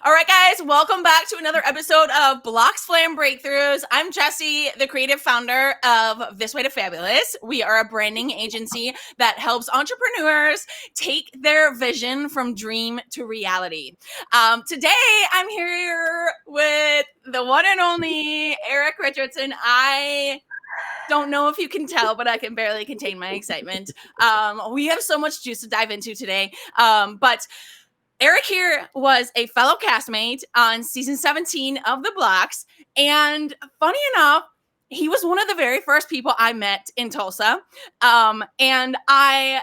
All right, guys, welcome back to another episode of BloxFlam Breakthroughs. I'm Jessi, the creative founder of This Way to Fabulous. We are a branding agency that helps entrepreneurs take their vision from dream to reality. Today, I'm here with the one and only Eric Richardson. I don't know if you can tell, but I can barely contain my excitement. We have so much juice to dive into today, but Eric here was a fellow castmate on season 17 of the Blox. And funny enough, he was one of the very first people I met in Tulsa. And I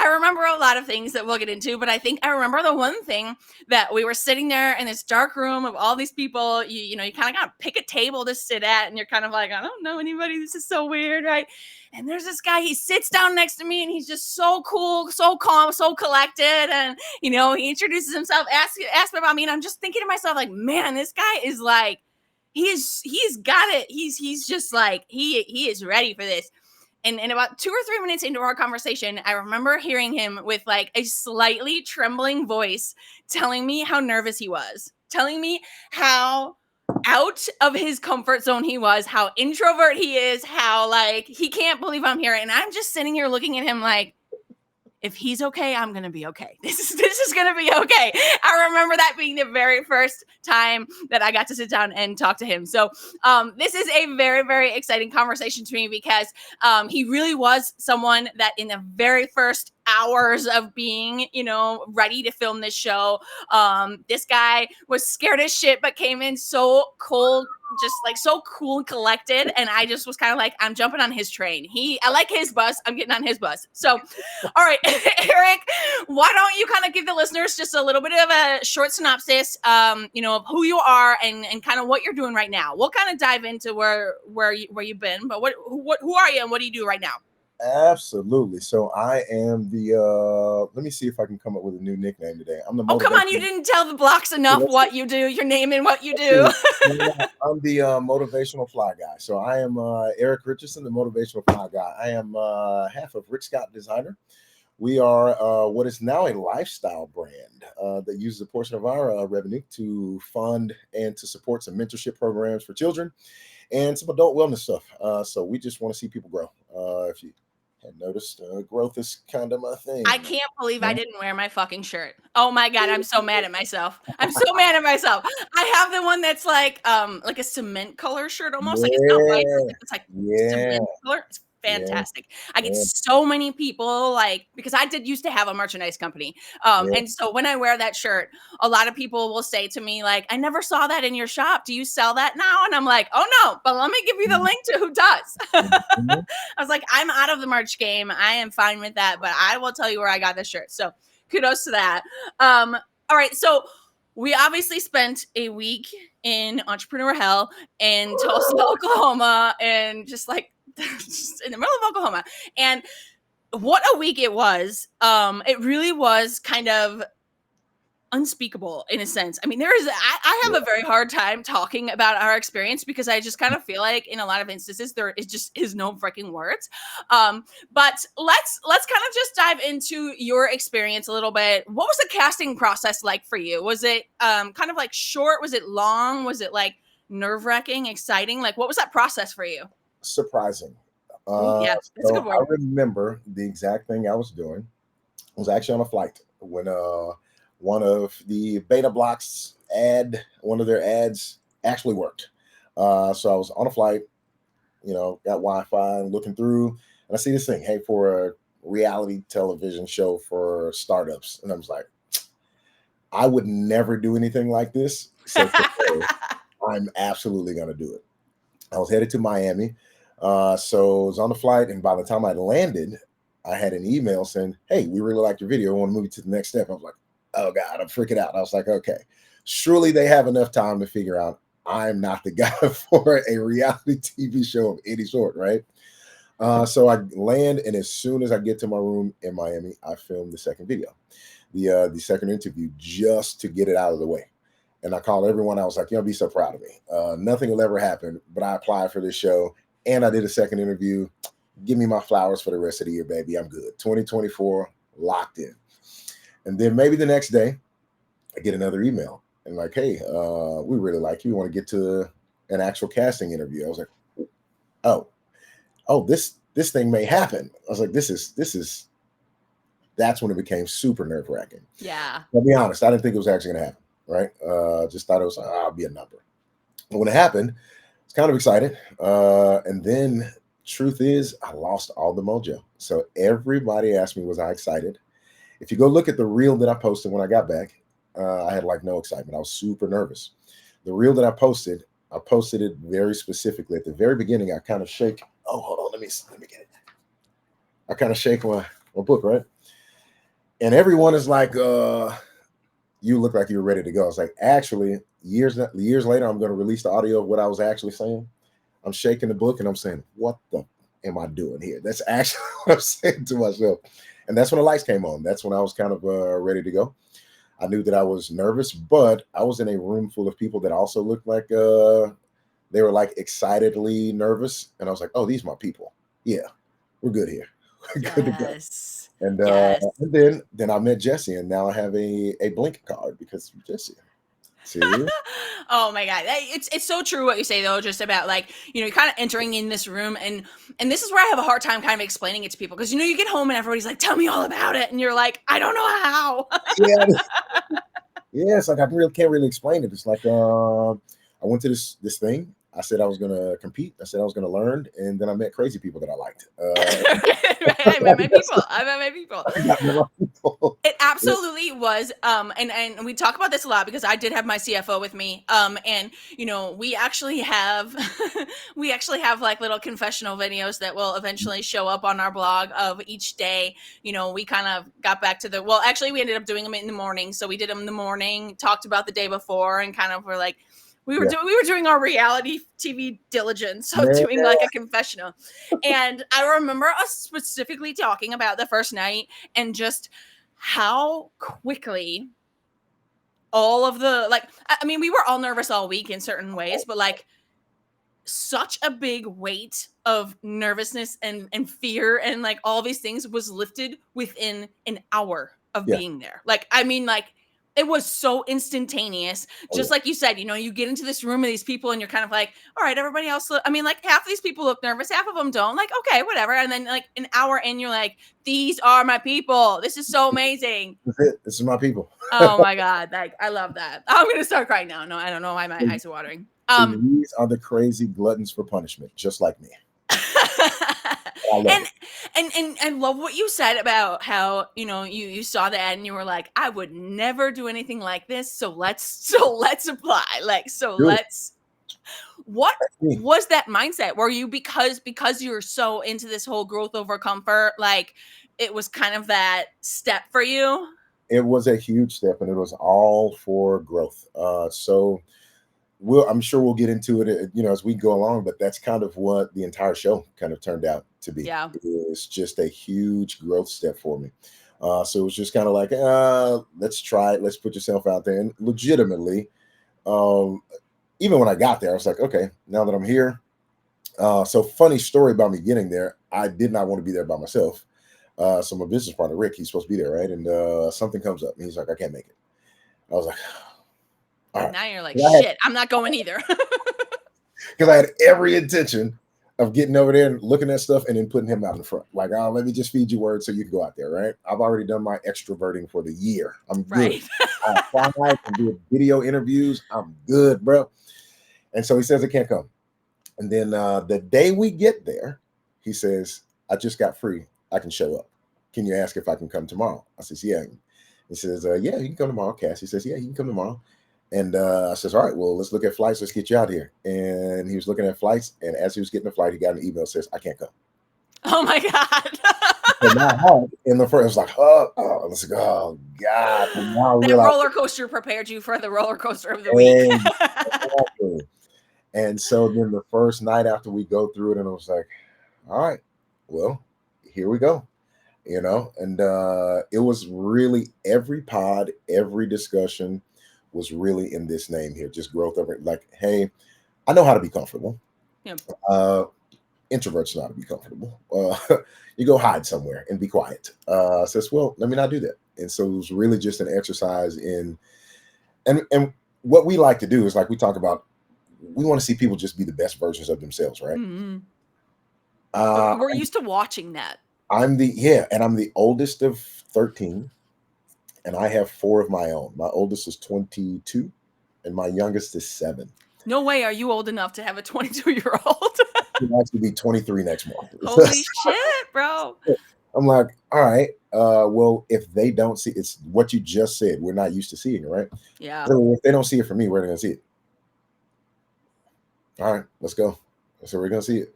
remember a lot of things that we'll get into, but I think I remember the one thing that we were sitting there in this dark room of all these people. You kind of got to pick a table to sit at, and you're kind of like, I don't know anybody. This is so weird, right? And there's this guy, he sits down next to me and he's just so cool, so calm, so collected. And, he introduces himself, asks me about me. And I'm just thinking to myself, like, man, this guy is like, he's got it. He's just like, he is ready for this. And about 2 or 3 minutes into our conversation, I remember hearing him with like a slightly trembling voice telling me how nervous he was, telling me how out of his comfort zone he was, how introvert he is, how like he can't believe I'm here. And I'm just sitting here looking at him like, if he's okay, I'm going to be okay. This is going to be okay. I remember that being the very first time that I got to sit down and talk to him. So this is a very, very exciting conversation to me because he really was someone that in the very first hours of being, ready to film this show, this guy was scared as shit, but came in so cold, just like so cool and collected. And I just was kind of like, I'm jumping on his train. I like his bus. I'm getting on his bus. So, all right, Eric, why don't you kind of give the listeners just a little bit of a short synopsis, of who you are and kind of what you're doing right now. We'll kind of dive into where you've been, but who are you and what do you do right now? Absolutely. So I am let me see if I can come up with a new nickname today. I'm the Oh, come on. You didn't tell the Blox enough what you do, your name and what you do. I'm the motivational fly guy. So I am Eric Richardson, the motivational fly guy. I am half of Rich Scott Designer. We are what is now a lifestyle brand that uses a portion of our revenue to fund and to support some mentorship programs for children and some adult wellness stuff. So we just want to see people grow. If you had noticed, growth is kind of my thing. I can't believe I didn't wear my fucking shirt. Oh my God, I'm so mad at myself. I'm so mad at myself. I have the one that's like a cement color shirt almost. Like it's not white, it's like cement color. It's fantastic. I get so many people like, because I did used to have a merchandise company. And so when I wear that shirt, a lot of people will say to me like, I never saw that in your shop. Do you sell that now? And I'm like, oh no, but let me give you the link to who does. I was like, I'm out of the merch game. I am fine with that, but I will tell you where I got this shirt. So kudos to that. All right. So we obviously spent a week in entrepreneur hell in Tulsa, Oklahoma, and just like just in the middle of Oklahoma. And what a week it was. It really was kind of unspeakable in a sense. I mean, I have a very hard time talking about our experience because I just kind of feel like in a lot of instances there is no freaking words. But let's kind of just dive into your experience a little bit. What was the casting process like for you? Was it kind of like short? Was it long? Was it like nerve-wracking, exciting? Like what was that process for you? Surprising. Yeah, that's a good word. I remember the exact thing I was doing. I was actually on a flight when one of the Beta Blox one of their ads actually worked. So I was on a flight, got Wi-Fi and looking through, and I see this thing, hey, for a reality television show for startups. And I was like, I would never do anything like this. So I'm absolutely going to do it. I was headed to Miami. So I was on the flight, and by the time I landed, I had an email saying, hey, we really liked your video. I want to move you to the next step. I was like, oh God, I'm freaking out. I was like, okay, surely they have enough time to figure out I'm not the guy for a reality TV show of any sort, right? So I land, and as soon as I get to my room in Miami, I film the second video, the second interview, just to get it out of the way. And I called everyone. I was like, be so proud of me. Nothing will ever happen, but I applied for this show, and I did a second interview. Give me my flowers for the rest of the year, baby. I'm good. 2024, locked in. And then maybe the next day, I get another email. and like, hey, we really like you. We want to get to an actual casting interview. I was like, oh, this thing may happen. I was like, this is. That's when it became super nerve wracking. Yeah. I'll be honest, I didn't think it was actually going to happen. Right? Just thought it was, I'll be a number. But when it happened, I was kind of excited. And then, truth is, I lost all the mojo. So everybody asked me, was I excited? If you go look at the reel that I posted when I got back, I had like no excitement. I was super nervous. The reel that I posted it very specifically. At the very beginning, I kind of shake. Oh, hold on. Let me get it. I kind of shake my book, right? And everyone is like, you look like you were ready to go. I was like, actually, years later, I'm going to release the audio of what I was actually saying. I'm shaking the book and I'm saying, what the am I doing here? That's actually what I'm saying to myself. And that's when the lights came on. That's when I was kind of ready to go. I knew that I was nervous, but I was in a room full of people that also looked like they were like excitedly nervous. And I was like, oh, these are my people. Yeah, we're good here. We're good to go. And then I met Jessi, and now I have a Blink card because of Jessi. See? Oh my God. It's so true what you say though, just about like, you're kind of entering in this room and this is where I have a hard time kind of explaining it to people because you get home and everybody's like, tell me all about it. And you're like, I don't know how. Yeah, it's like I can't really explain it. It's like I went to this thing. I said I was gonna compete. I said I was gonna learn, and then I met crazy people that I liked. I met my people. It absolutely was. And we talk about this a lot because I did have my CFO with me. And we actually have like little confessional videos that will eventually show up on our blog of each day. We kind of got back to actually we ended up doing them in the morning. So we did them in the morning, talked about the day before, and kind of were like, we were doing our reality TV diligence of doing like a confessional. And I remember us specifically talking about the first night and just how quickly all of the we were all nervous all week in certain ways, but like such a big weight of nervousness and fear and like all these things was lifted within an hour of being there. It was so instantaneous. Just like you said, you get into this room of these people and you're kind of like, all right, everybody else. Half of these people look nervous. Half of them don't. Like, okay, whatever. And then like an hour in, you're like, these are my people. This is so amazing. This is my people. Oh my God. Like, I love that. I'm going to start crying now. No, I don't know why my eyes are watering. These are the crazy gluttons for punishment, just like me. And I love what you said about how you saw the ad and you were like, I would never do anything like this, so let's apply. What was that mindset? Were you because you're so into this whole growth over comfort, like it was kind of that step for you? It was a huge step, and it was all for growth. So I'm sure we'll get into it, as we go along, but that's kind of what the entire show kind of turned out to be. Yeah. It's just a huge growth step for me. So it was just kind of like, let's try it. Let's put yourself out there. And legitimately, even when I got there, I was like, okay, now that I'm here. So funny story about me getting there. I did not want to be there by myself. So my business partner, Rick, he's supposed to be there, right? And something comes up and he's like, I can't make it. I was like, and now you're like, shit, I'm not going either. Because I had every intention of getting over there and looking at stuff and then putting him out in front. Like, let me just feed you words so you can go out there, right? I've already done my extroverting for the year. I'm good. Right. I fly and do video interviews. I'm good, bro. And so he says I can't come. And then the day we get there, he says, I just got free. I can show up. Can you ask if I can come tomorrow? I says, yeah. He says, yeah, you can come tomorrow. Cassie says, yeah, you can come tomorrow. And I says, all right, well, let's look at flights. Let's get you out here. And he was looking at flights. And as he was getting the flight, he got an email that says, I can't come. Oh, my God. And my heart in the first, I was like, I was like, oh, God. That roller coaster prepared you for the roller coaster of the week. Exactly. And so then the first night after we go through it, and I was like, all right, well, here we go. And it was really every pod, every discussion was really in this name here, just growth over it. Like, hey, I know how to be comfortable. Yep. Introverts know how to be comfortable. You go hide somewhere and be quiet. Says, well, let me not do that. And so it was really just an exercise in, and what we like to do is like we talk about, we want to see people just be the best versions of themselves, right? Mm-hmm. Uh, We're used to watching that. I'm the oldest of 13, and I have four of my own. My oldest is 22, and my youngest is 7. No way are you old enough to have a 22-year-old. He'll actually be 23 next month. Holy shit, bro. I'm like, all right, well, if they don't see, it's what you just said. We're not used to seeing it, right? Yeah. So if they don't see it from me, where are they going to see it? All right, let's go. So we're going to see it.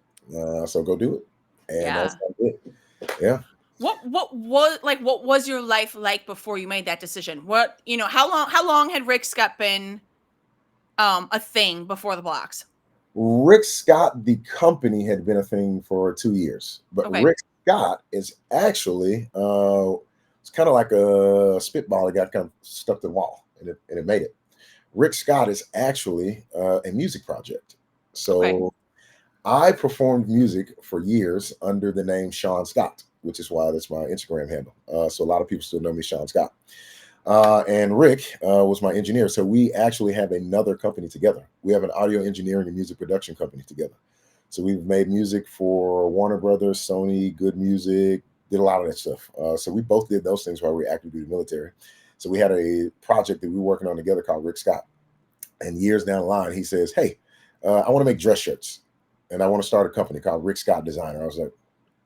So go do it. And Yeah. that's it. Yeah. What was your life like before you made that decision? What, how long had Rick Scott been a thing before the Blox? Rick Scott, the company, had been a thing for 2 years, but Okay. Rick Scott is actually it's kind of like a spitball that got kind of stuck to the wall, and it made it. Rick Scott is actually a music project. Okay. So I performed music for years under the name Sean Scott, which is why that's my Instagram handle. So a lot of people still know me, Sean Scott. And Rick was my engineer. So we actually have another company together. We have an audio engineering and music production company together. So we've made music for Warner Brothers, Sony, Good Music, did a lot of that stuff. So we both did those things while we were active duty military. So we had a project that we were working on together called Rick Scott. And years down the line, he says, hey, I want to make dress shirts. And I want to start a company called Rick Scott Designer. I was like,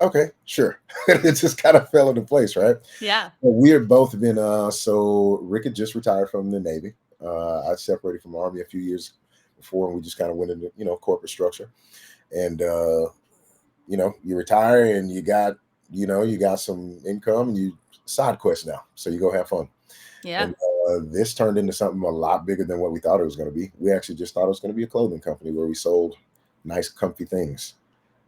okay, sure. It just kind of fell into place, right? Yeah. We had both been, so Rick had just retired from the Navy. I separated from the Army a few years before, and we just kind of went into, corporate structure. And, you retire and you got some income and you side quest now. So you go have fun. Yeah. And this turned into something a lot bigger than what we thought it was going to be. We actually just thought it was going to be a clothing company where we sold nice, comfy things.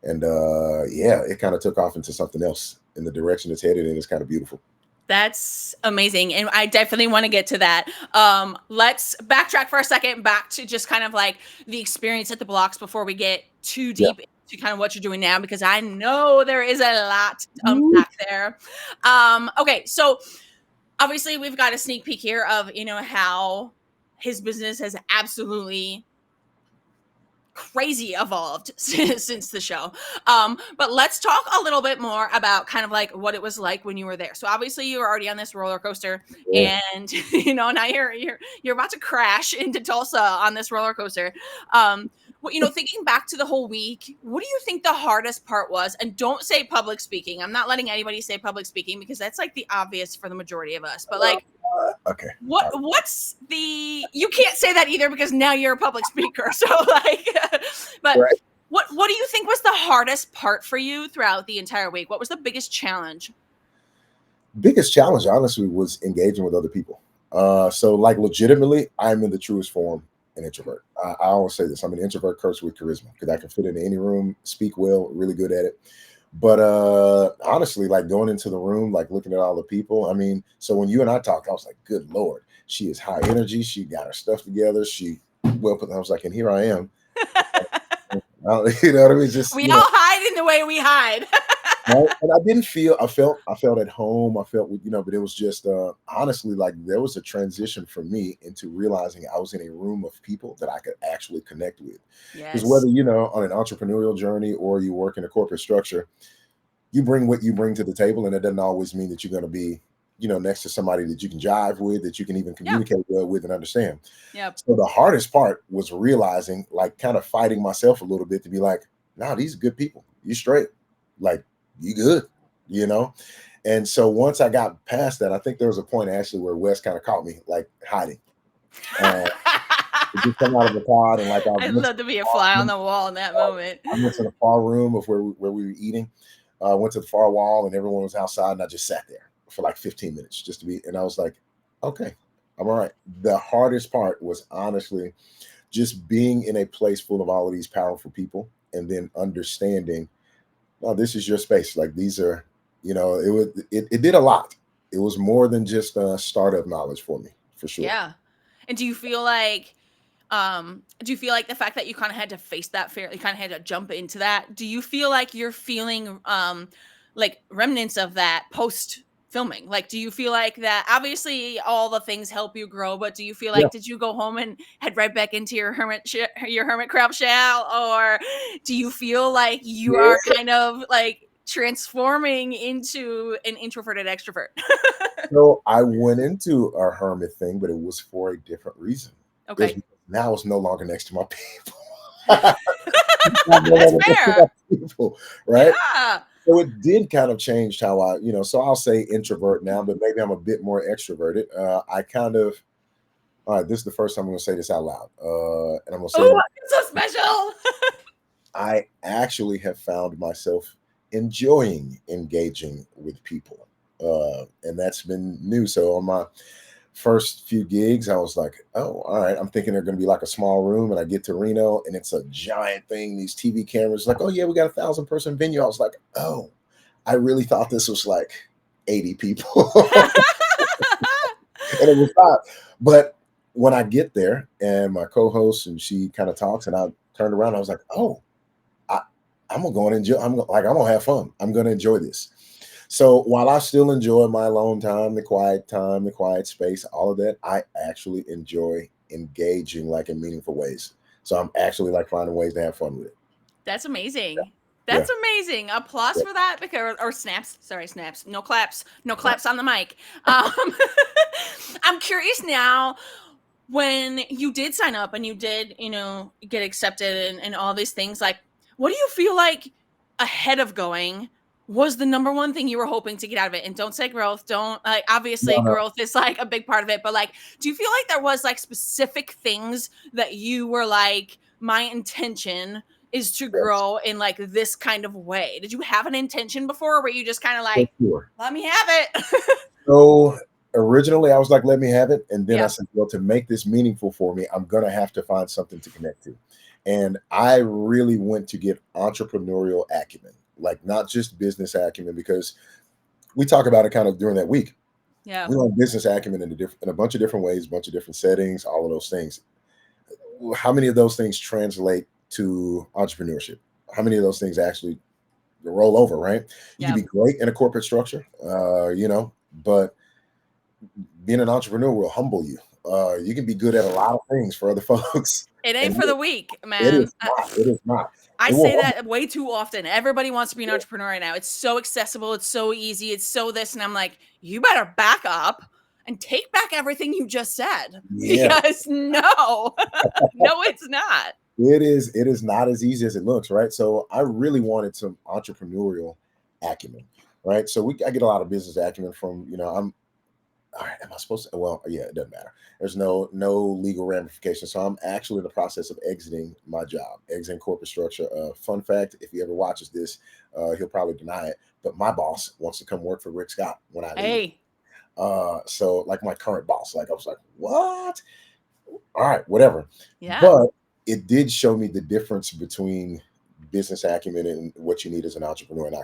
And it kind of took off into something else, in the direction it's headed, and it's kind of beautiful. That's amazing. And I definitely want to get to that. Let's backtrack for a second back to just kind of like the experience at the Blox before we get too Yeah. deep into kind of what you're doing now, because I know there is a lot to unpack there. Okay. So obviously we've got a sneak peek here of, how his business has absolutely crazy evolved since the show. But let's talk a little bit more about kind of like what it was like when you were there. So obviously you were already on this roller coaster, Yeah. and now you're about to crash into Tulsa on this roller coaster. Thinking back to the whole week, what do you think the hardest part was? And don't say public speaking. I'm not letting anybody say public speaking because that's like the obvious for the majority of us. But like, Okay. what's the, you can't say that either because now you're a public speaker. So like, but Right. what do you think was the hardest part for you throughout the entire week? What was the biggest challenge? Biggest challenge, honestly, was engaging with other people. So like legitimately, I'm in the truest form an introvert. I always say this: I'm an introvert cursed with charisma because I can fit into any room, speak well, really good at it. But honestly, like going into the room, like looking at all the people. I mean, so when you and I talked, I was like, "Good Lord, she is high energy. She got her stuff together. She well put." I was like, "And here I am." You know what I mean? Just We all hide in the way we hide. right? And I didn't feel. I felt at home. I felt, but it was just honestly like there was a transition for me into realizing I was in a room of people that I could actually connect with. Because Yes. whether on an entrepreneurial journey or you work in a corporate structure, you bring what you bring to the table, and it doesn't always mean that you're going to be, next to somebody that you can jive with, that you can even communicate well with and understand. Yep. So the hardest part was realizing, like, kind of fighting myself a little bit to be like, nah, these are good people. You straight, like, you good. And so once I got past that, I think there was a point actually where Wes kind of caught me like hiding. Just come out of the pod and like I'd love to be a fly on the wall in that moment. I went to the far room of where we were eating. Went to the far wall and everyone was outside, and I just sat there for like 15 minutes just to be. And I was like, okay, I'm all right. The hardest part was honestly just being in a place full of all of these powerful people, and then understanding, oh, this is your space. Like these are, it did a lot. It was more than just startup knowledge for me, for sure. Yeah. And do you feel like the fact that you kind of had to face that fear, you kind of had to jump into that, do you feel like you're feeling like remnants of that post filming? Like, do you feel like that obviously all the things help you grow, but do you feel Yeah. like, did you go home and head right back into your hermit crab shell, or do you feel like you are Yeah. kind of like transforming into an introverted extrovert? So I went into a hermit thing, but it was for a different reason. It was Okay. now it's no longer next to my people. I'm no That's longer next to fair. my people, right? Yeah. So it did kind of change how so I'll say introvert now, but maybe I'm a bit more extroverted. I kind of, all right, this is the first time I'm going to say this out loud. And I'm going to say it. Oh, it's so special. I actually have found myself enjoying engaging with people. And that's been new. So on my first few gigs, I was like, oh, all right. I'm thinking they're going to be like a small room. And I get to Reno and it's a giant thing. These TV cameras, like, oh, yeah, we got 1,000-person venue. I was like, oh, I really thought this was like 80 people. And it was not. But when I get there and my co-host and she kind of talks and I turned around, I was like, oh, I'm gonna go and enjoy. I'm gonna have fun. I'm gonna enjoy this. So while I still enjoy my alone time, the quiet space, all of that, I actually enjoy engaging like in meaningful ways. So I'm actually like finding ways to have fun with it. That's amazing. Yeah. That's amazing. Applause Yeah. for that, because or snaps. Sorry, snaps. No claps. No claps on the mic. Um, I'm curious now, when you did sign up and you did, get accepted and all these things, like, what do you feel like ahead of going was the number one thing you were hoping to get out of it? And don't say growth. Don't, like, obviously No, no. growth is like a big part of it, but like, do you feel like there was like specific things that you were like, my intention is to Yes, grow in like this kind of way? Did you have an intention before, or were you just kind of for like, sure. let me have it? So originally I was like, let me have it. And then I Yeah. said, well, to make this meaningful for me, I'm gonna have to find something to connect to. And I really went to get entrepreneurial acumen, like not just business acumen, because we talk about it kind of during that week. Yeah. We learn business acumen in a bunch of different ways, a bunch of different settings, all of those things. How many of those things translate to entrepreneurship? How many of those things actually roll over, right? You can Yeah. be great in a corporate structure, but being an entrepreneur will humble you. You can be good at a lot of things for other folks, It ain't and for the weak, it man. is not. It is not. I It will say humble that way too often. Everybody wants to be an you. entrepreneur right now. It's so accessible. It's so easy. It's so this. And I'm like, you better back up and take back everything you just said. Yeah, Because no, no, it's not. it is. It is not as easy as it looks, right? So I really wanted some entrepreneurial acumen, right? So I get a lot of business acumen from, I'm all right, am I supposed to? Well, yeah, it doesn't matter. There's no legal ramifications. So I'm actually in the process of exiting my job, exiting corporate structure. Fun fact: if he ever watches this, he'll probably deny it. But my boss wants to come work for Rick Scott when I leave. Hey, So like my current boss, like I was like, what? All right, whatever. yeah, But it did show me the difference between business acumen and what you need as an entrepreneur. And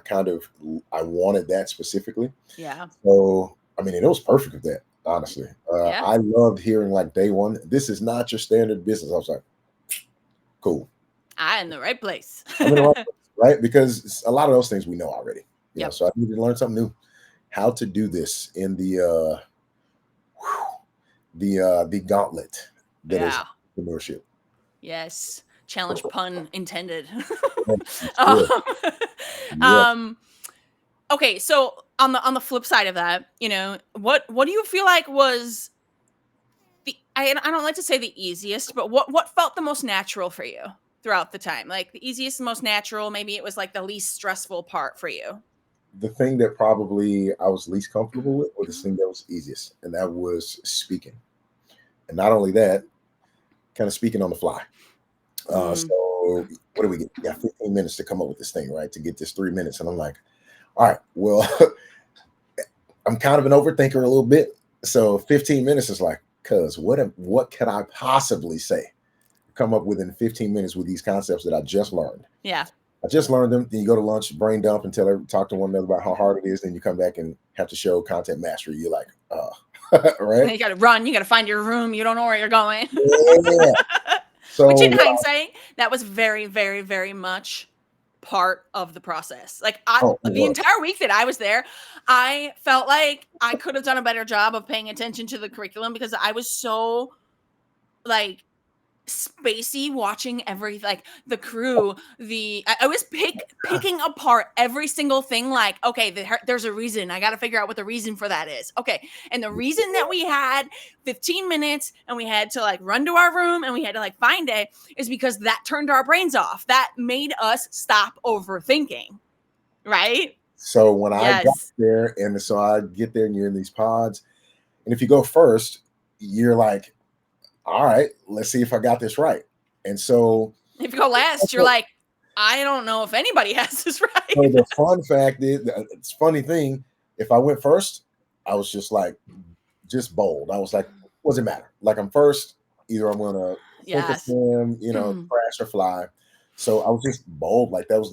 I wanted that specifically. yeah, So, I mean, it was perfect with that, honestly. yeah. I loved hearing like day one, this is not your standard business. I was like, cool. I'm in the right place. I'm in the right place, right? Because a lot of those things we know already. Yep. So I needed to learn something new. How to do this in the gauntlet that is Yeah. entrepreneurship. Yes. Challenge pun intended. Yeah. um, Yeah. um, okay, so on the flip side of that, what do you feel like was I don't like to say the easiest, but what felt the most natural for you throughout the time? Like the easiest, the most natural, maybe it was like the least stressful part for you. The thing that probably I was least comfortable with, or the thing that was easiest, and that was speaking. And not only that, kind of speaking on the fly. Mm, So what do we get? We got 15 minutes to come up with this thing, right? To get this 3 minutes. And I'm like, all right, well, I'm kind of an overthinker a little bit. So 15 minutes is like, cuz what can I possibly say? Come up within 15 minutes with these concepts that I just learned. yeah. I just learned them. Then you go to lunch, brain dump, and talk to one another about how hard it is. Then you come back and have to show content mastery. You're like, right? You got to run. You got to find your room. You don't know where you're going. Yeah. So Which in hindsight, that was very, very, very much part of the process. Like the entire week that I was there, I felt like I could have done a better job of paying attention to the curriculum because I was so like spacey watching like the crew. I was picking apart every single thing. Like, okay, there's a reason. I got to figure out what the reason for that is. Okay, and the reason that we had 15 minutes and we had to like run to our room and we had to like find it is because that turned our brains off. That made us stop overthinking. Right. So when I got there, and so I get there and you're in these pods, and if you go first, you're like, all right, let's see if I got this right. And so if you go last, you're like, I don't know if anybody has this right. So the fun fact is, it's funny thing, if I went first, I was just like, just bold. I was like, what does it matter? Like I'm first, either I'm going to focus them, crash or fly. So I was just bold. Like that was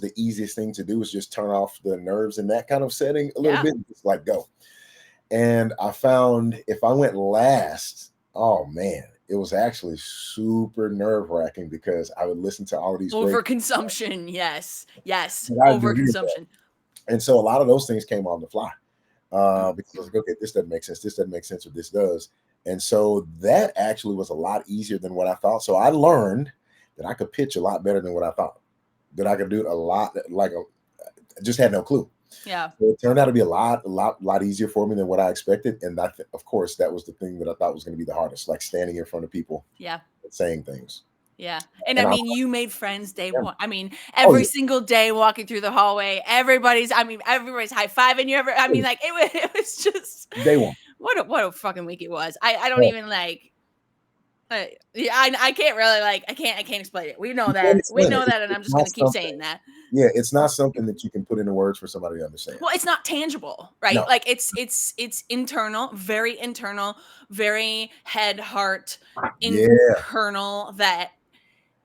the easiest thing to do, is just turn off the nerves in that kind of setting a little bit, just like go. And I found if I went last, oh man, it was actually super nerve-wracking because I would listen to all of these overconsumption. Yes, overconsumption. And so a lot of those things came on the fly because I was like, okay, this doesn't make sense. This doesn't make sense, or this does. And so that actually was a lot easier than what I thought. So I learned that I could pitch a lot better than what I thought. That I could do a lot. I just had no clue. Yeah. So it turned out to be a lot easier for me than what I expected. And of course, that was the thing that I thought was going to be the hardest, like standing in front of people. Yeah. And saying things. Yeah. And I mean, you made friends day one. I mean, every single day walking through the hallway, everybody's high-fiving you. It was just day one. What a fucking week it was. I don't even like, I can't really like, I can't explain it. We know that. And I'm just going to keep saying that. Yeah, it's not something that you can put into words for somebody to understand. Well, it's not tangible, right? No. Like it's internal, very head, heart, internal. That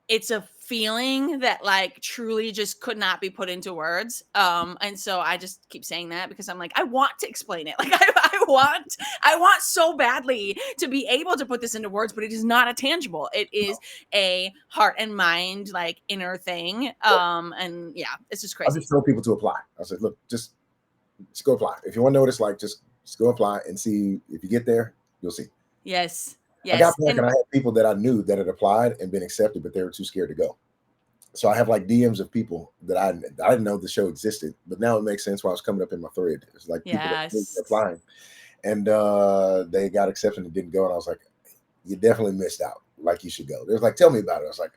it's a feeling that like truly just could not be put into words. And so I just keep saying that because I'm like, I want to explain it. Like I want so badly to be able to put this into words, but it is not a tangible. It is a heart and mind, like inner thing. And yeah, it's just crazy. I just tell people to apply. I said, look, just go apply. If you want to know what it's like, just go apply and see. If you get there, you'll see. Yes. I got back and I had people that I knew that had applied and been accepted, but they were too scared to go. So I have like DMs of people that I didn't know the show existed, but now it makes sense why I was coming up in my thread. It's like people that were applying, and they got accepted and didn't go. And I was like, you definitely missed out. Like you should go. They was like, tell me about it. I was like,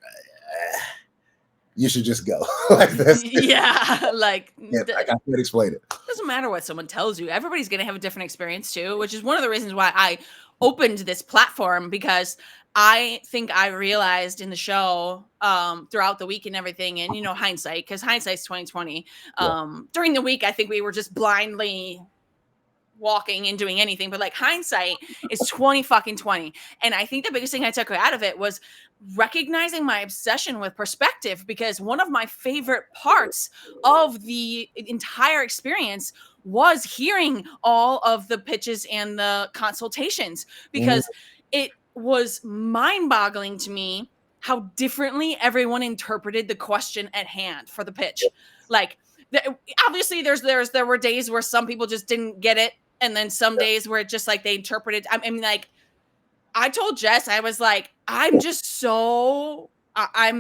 you should just go. Like this. Yeah. Like I can't explain it. Doesn't matter what someone tells you. Everybody's going to have a different experience too, which is one of the reasons why I opened this platform, because I think I realized in the show throughout the week and everything, and hindsight, because hindsight's 2020. During the week, I think we were just blindly walking and doing anything, but like hindsight is 20 and I think the biggest thing I took out of it was recognizing my obsession with perspective, because one of my favorite parts of the entire experience was hearing all of the pitches and the consultations, because it was mind-boggling to me how differently everyone interpreted the question at hand for the pitch. Like obviously there were days where some people just didn't get it, and then some days where it just like they interpreted. I mean, like I told Jess, I was like, I'm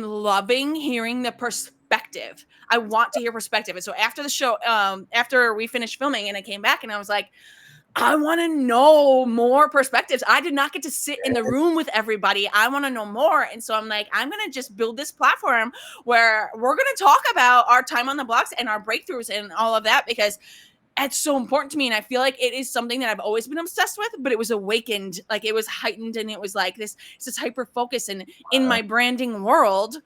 loving hearing the perspective. I want to hear perspective. And so after the show, after we finished filming and I came back and I was like, I want to know more perspectives. I did not get to sit in the room with everybody. I want to know more. And so I'm like, I'm going to just build this platform where we're going to talk about our time on the blocks and our breakthroughs and all of that, because it's so important to me. And I feel like it is something that I've always been obsessed with, but it was awakened, like it was heightened, and it was like this hyper focus. And in my branding world,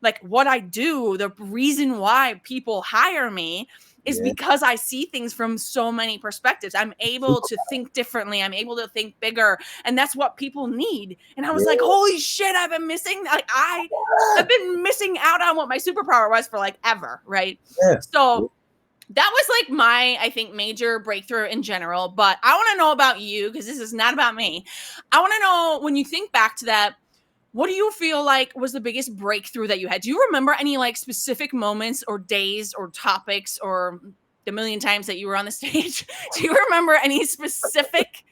like what I do, the reason why people hire me is because I see things from so many perspectives. I'm able to think differently. I'm able to think bigger. And that's what people need. And I was like, holy shit, I've been missing. Like I've been missing out on what my superpower was for like ever. Right. Yeah. So that was like my, I think, major breakthrough in general. But I want to know about you, because this is not about me. I want to know, when you think back to that, what do you feel like was the biggest breakthrough that you had? Do you remember any like specific moments or days or topics or the million times that you were on the stage? Do you remember any specific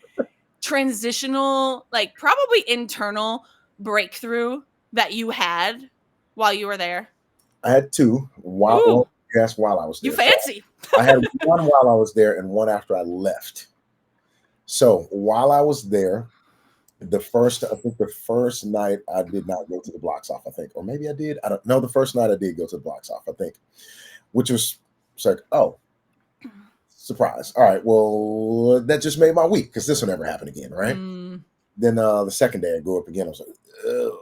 transitional, like probably internal breakthrough that you had while you were there? I had two Ooh, while I was you there. So fancy. I had one while I was there and one after I left. So while I was there, I think the first night I did not go to the Blox off, I think, or maybe I did. I don't know. The first night I did go to the Blox off, I think, which was it's like, oh, surprise. All right, well, that just made my week because this will never happen again, right? Mm. Then the second day I go up again. I was like, ugh.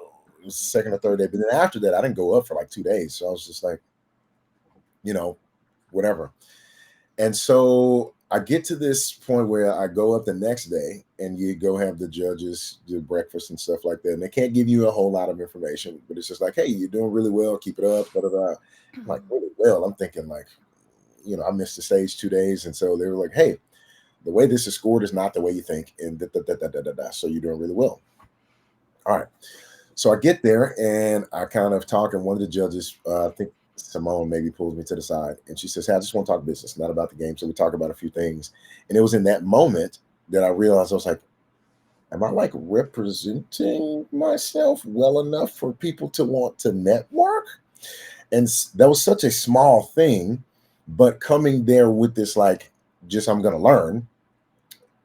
It was the second or third day, but then after that, I didn't go up for like 2 days. So I was just like, whatever. And so I get to this point where I go up the next day and you go have the judges do breakfast and stuff like that. And they can't give you a whole lot of information, but it's just like, hey, you're doing really well. Keep it up. Da, da, da. I'm like, really well. I'm thinking like, I missed the stage 2 days. And so they were like, hey, the way this is scored is not the way you think. And da, da, da, da, da, da, da. So you're doing really well. All right. So I get there and I kind of talk, and one of the judges, I think Simone maybe pulls me to the side and she says, hey, I just want to talk business, not about the game. So we talk about a few things. And it was in that moment that I realized I was like, am I like representing myself well enough for people to want to network? And that was such a small thing, but coming there with this, like, just I'm going to learn.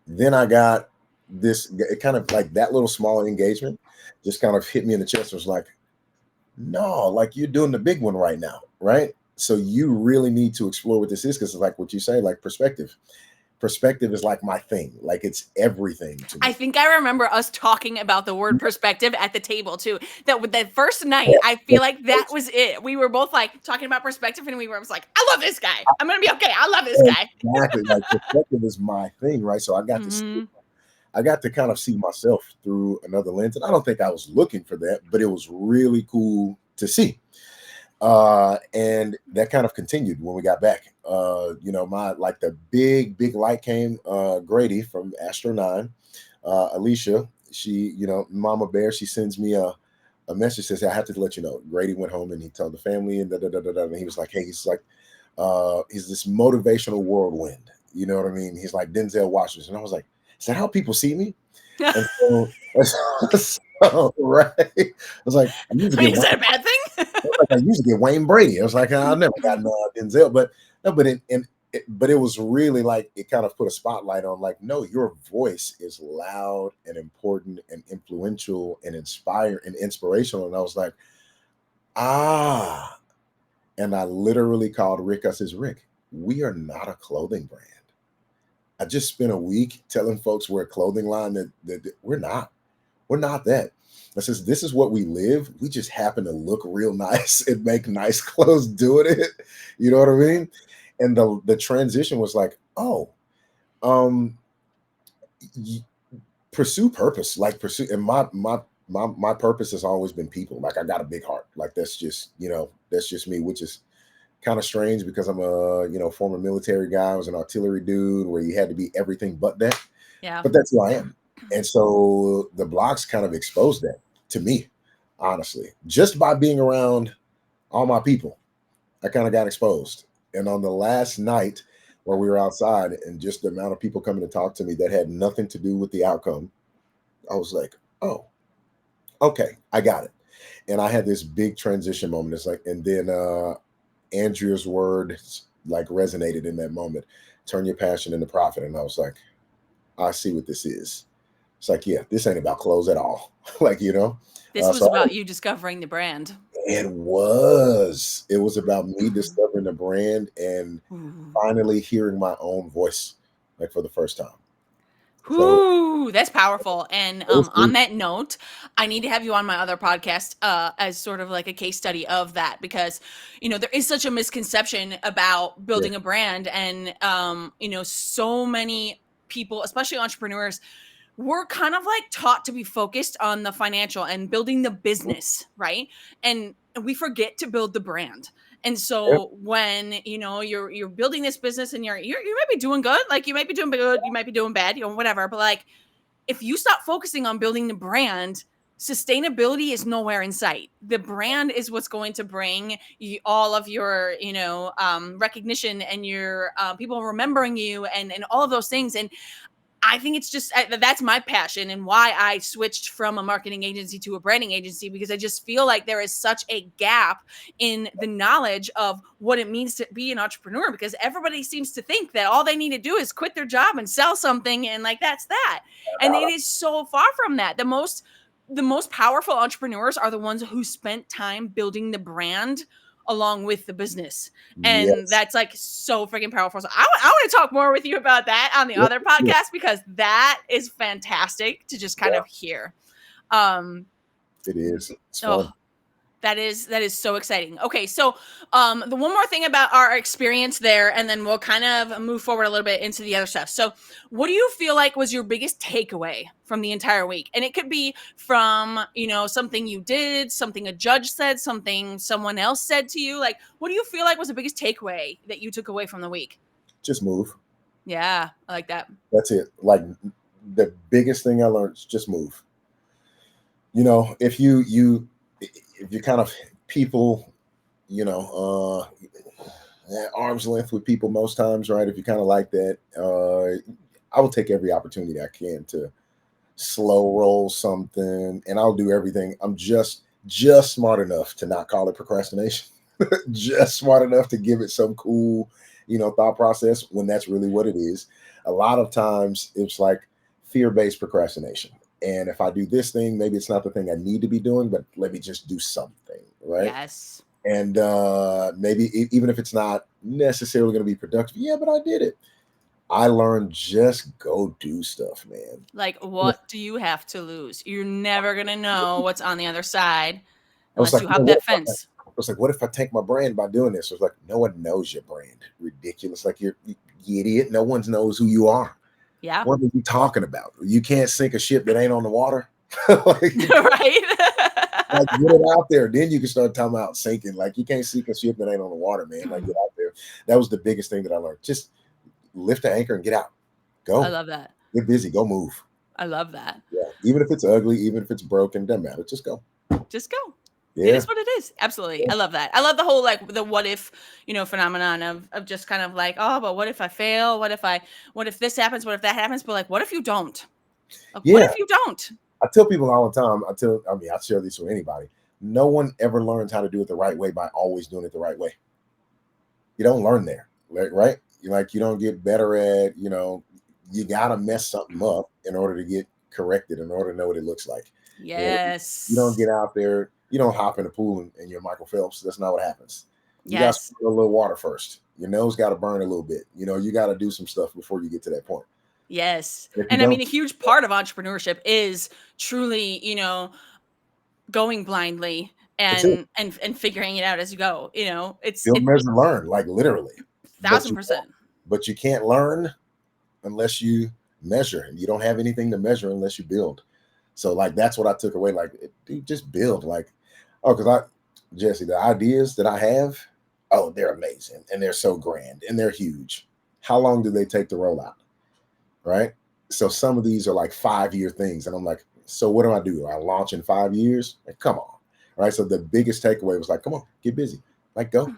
Then I got this, it kind of like that little small engagement just kind of hit me in the chest. It was like, no, like you're doing the big one right now, right? So you really need to explore what this is, because it's like what you say, like perspective. Perspective is like my thing. Like it's everything to me. I think I remember us talking about the word perspective at the table too. That with that first night, I feel like that was it. We were both like talking about perspective, and was like, I love this guy. I'm gonna be okay. I love this guy. Exactly. Like perspective is my thing, right? So I got to kind of see myself through another lens. And I don't think I was looking for that, but it was really cool to see. And that kind of continued when we got back. The big light came, Grady from Astro 9, Alicia, she, Mama Bear, she sends me a message, says, hey, I have to let you know, Grady went home and he told the family and and he was like, hey, he's like, he's this motivational whirlwind. You know what I mean? He's like Denzel Washington. And I was like, is that how people see me? And so right. I was like, is that a bad thing? I used to get Wayne Brady. I was like, I never got Denzel, but it was really like it kind of put a spotlight on like, no, your voice is loud and important and influential and inspirational. And I was like, and I literally called Rick. I says, Rick, we are not a clothing brand. I just spent a week telling folks we're a clothing line that we're not that. I says, this is what we live. We just happen to look real nice and make nice clothes doing it. You know what I mean? And the transition was like, pursue purpose, like pursue. And my purpose has always been people. Like I got a big heart. Like that's just me, which is kind of strange because I'm a, former military guy. I was an artillery dude where you had to be everything but that. Yeah. But that's who I am. And so the Blox kind of exposed that to me, honestly, just by being around all my people. I kind of got exposed. And on the last night where we were outside and just the amount of people coming to talk to me that had nothing to do with the outcome, I was like, oh, okay, I got it. And I had this big transition moment. It's like, and then Andrea's words like resonated in that moment. Turn your passion into profit. And I was like, I see what this is. It's like, yeah, this ain't about clothes at all. Like, this was about you discovering the brand. It was about me discovering the brand and finally hearing my own voice, like for the first time. Ooh, that's powerful. And on that note, I need to have you on my other podcast as sort of like a case study of that, because, there is such a misconception about building a brand. And, so many people, especially entrepreneurs, we're kind of like taught to be focused on the financial and building the business, right? And we forget to build the brand. And so when, you're building this business and you might be doing good, like you might be doing good, you might be doing bad, whatever. But like, if you stop focusing on building the brand, sustainability is nowhere in sight. The brand is what's going to bring you all of your, recognition and your people remembering you and all of those things. And I think it's just that's my passion and why I switched from a marketing agency to a branding agency, because I just feel like there is such a gap in the knowledge of what it means to be an entrepreneur, because everybody seems to think that all they need to do is quit their job and sell something, and like that's that. And it is so far from that. The most powerful entrepreneurs are the ones who spent time building the brand along with the business. And Yes. that's like so freaking powerful. So I want to talk more with you about that on the other podcast, because that is fantastic to just kind of hear. It is. It's Oh, fun. that is so exciting. Okay, so the one more thing about our experience there, and then we'll kind of move forward a little bit into the other stuff. So, what do you feel like was your biggest takeaway from the entire week? And it could be from something you did, something a judge said, something someone else said to you. Like, what do you feel like was the biggest takeaway that you took away from the week? Just move. Yeah, I like that. That's it. Like the biggest thing I learned is just move. If you kind of people, at arm's length with people most times, right? If you kind of like that, I will take every opportunity I can to slow roll something, and I'll do everything. I'm just smart enough to not call it procrastination. Just smart enough to give it some cool, thought process when that's really what it is. A lot of times it's like fear-based procrastination. And if I do this thing, maybe it's not the thing I need to be doing, but let me just do something, right? Yes. And maybe even if it's not necessarily going to be productive, yeah, but I did it. I learned just go do stuff, man. Like, what do you have to lose? You're never going to know what's on the other side I was unless like, you hop that fence. I was like, what if I tank my brand by doing this? I was like, no one knows your brand. Ridiculous. Like you idiot. No one knows who you are. Yeah. What are you talking about? You can't sink a ship that ain't on the water. Like, right. like, get it out there. Then you can start talking about sinking. Like you can't sink a ship that ain't on the water, man. Like get out there. That was the biggest thing that I learned. Just lift the anchor and get out. Go. I love that. Get busy. Go move. I love that. Yeah. Even if it's ugly, even if it's broken, doesn't matter. Just go. Just go. Yeah. It is what it is. Absolutely. Yeah. I love that. I love the whole like the what if, phenomenon of just kind of like, oh, but what if I fail? What if this happens? What if that happens? But like, what if you don't? Like, Yeah. What if you don't? I tell people all the time, I share this with anybody. No one ever learns how to do it the right way by always doing it the right way. You don't learn there, right? You don't get better at, you got to mess something up in order to get corrected, in order to know what it looks like. Yes. You don't get out there. You don't hop in the pool and you're Michael Phelps. That's not what happens. You got to put a little water first. Your nose got to burn a little bit. You got to do some stuff before you get to that point. Yes. And I mean, a huge part of entrepreneurship is truly, going blindly and figuring it out as you go. It's build, measure, learn, like literally. 1,000%. But you can't learn unless you measure, and you don't have anything to measure unless you build. So like that's what I took away. Like, dude, just build. Like, because Jessi, the ideas that I have, they're amazing and they're so grand and they're huge. How long do they take to roll out? Right. So some of these are like 5-year things. And I'm like, so what do? I launch in 5 years? Like, come on. Right. So the biggest takeaway was like, come on, get busy. Like, go.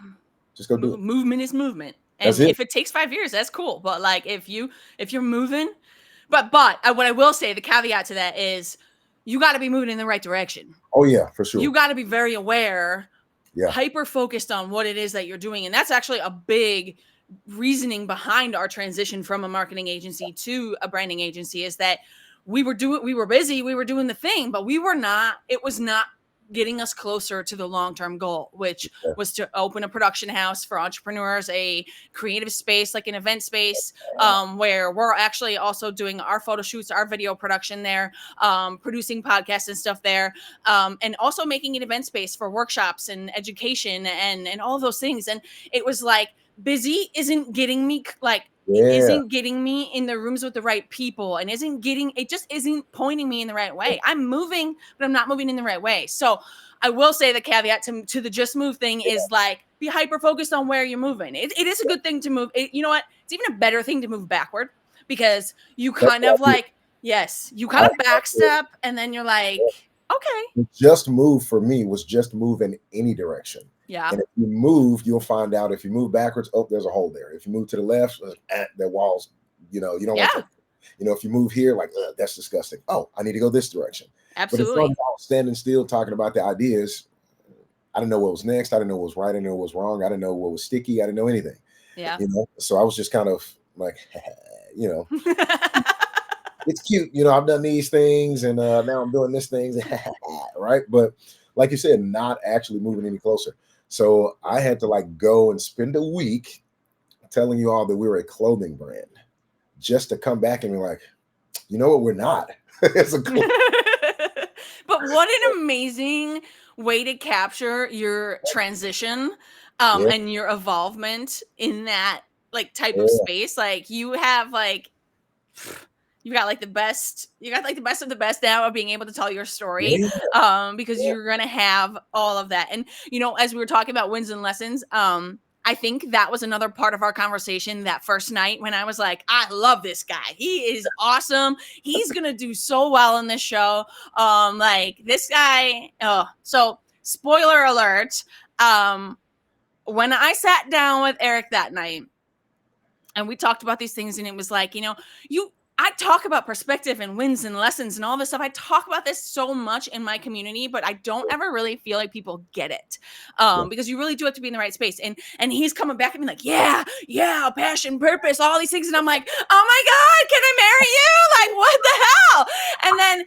Just go do it. Movement is movement. And if it takes 5 years, that's cool. But like if you're moving, but what I will say, the caveat to that is you got to be moving in the right direction. Oh yeah, for sure. You got to be very aware, hyper focused on what it is that you're doing. And that's actually a big reasoning behind our transition from a marketing agency to a branding agency, is that we were busy, we were doing the thing, but it was not getting us closer to the long-term goal, which was to open a production house for entrepreneurs, a creative space, like an event space, where we're actually also doing our photo shoots, our video production there, producing podcasts and stuff there, and also making an event space for workshops and education and all of those things. And it was like, busy isn't getting me isn't getting me in the rooms with the right people, and it just isn't pointing me in the right way. I'm moving, but I'm not moving in the right way. So I will say the caveat to the just move thing is like, be hyper focused on where you're moving. It is a good thing to move. You know what? It's even a better thing to move backward, because you kind of like, you kind of backstep and then you're like, Okay. Just move for me was just move in any direction. Yeah. And if you move, you'll find out if you move backwards, oh, there's a hole there. If you move to the left, that wall's, you don't want to Yeah. touch it. If you move here, like, that's disgusting. Oh, I need to go this direction. But it's not Absolutely. about standing still talking about the ideas. I didn't know what was next. I didn't know what was right. I didn't know what was wrong. I didn't know what was sticky. I didn't know anything. Yeah. So I was just kind of like, it's cute. I've done these things and now I'm doing this things. Right. But like you said, not actually moving any closer. So I had to like go and spend a week telling you all that we were a clothing brand just to come back and be like, you know what? We're not. It's a But what an amazing way to capture your transition yeah, and your evolvement in that like type of yeah, space. Like you've got like the best of the best now of being able to tell your story yeah, because yeah, you're gonna have all of that. And as we were talking about wins and lessons, I think that was another part of our conversation that first night when I was like, I love this guy. He is awesome. He's gonna do so well in this show. Like this guy. Oh, so spoiler alert. When I sat down with Eric that night and we talked about these things, and it was like, I talk about perspective and wins and lessons and all this stuff. I talk about this so much in my community, but I don't ever really feel like people get it yeah. because you really do have to be in the right space. And he's coming back at me like, yeah, passion, purpose, all these things. And I'm like, oh my God, can I marry you? Like, what the hell? And then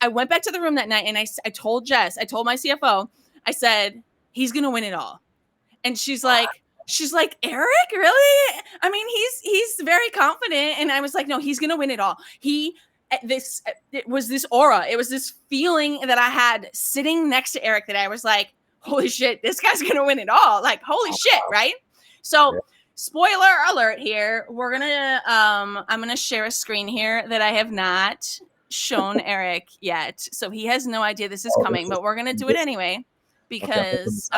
I went back to the room that night and I told Jess, I told my CFO, I said, he's going to win it all. And she's like, Eric, really? I mean, he's very confident. And I was like, no, he's gonna win it all. It was this aura, it was this feeling that I had sitting next to Eric that I was like, holy shit, this guy's gonna win it all. Like, holy shit, right? So Yeah. spoiler alert here. I'm gonna share a screen here that I have not shown Eric yet. So he has no idea this is coming, but we're gonna do it anyway because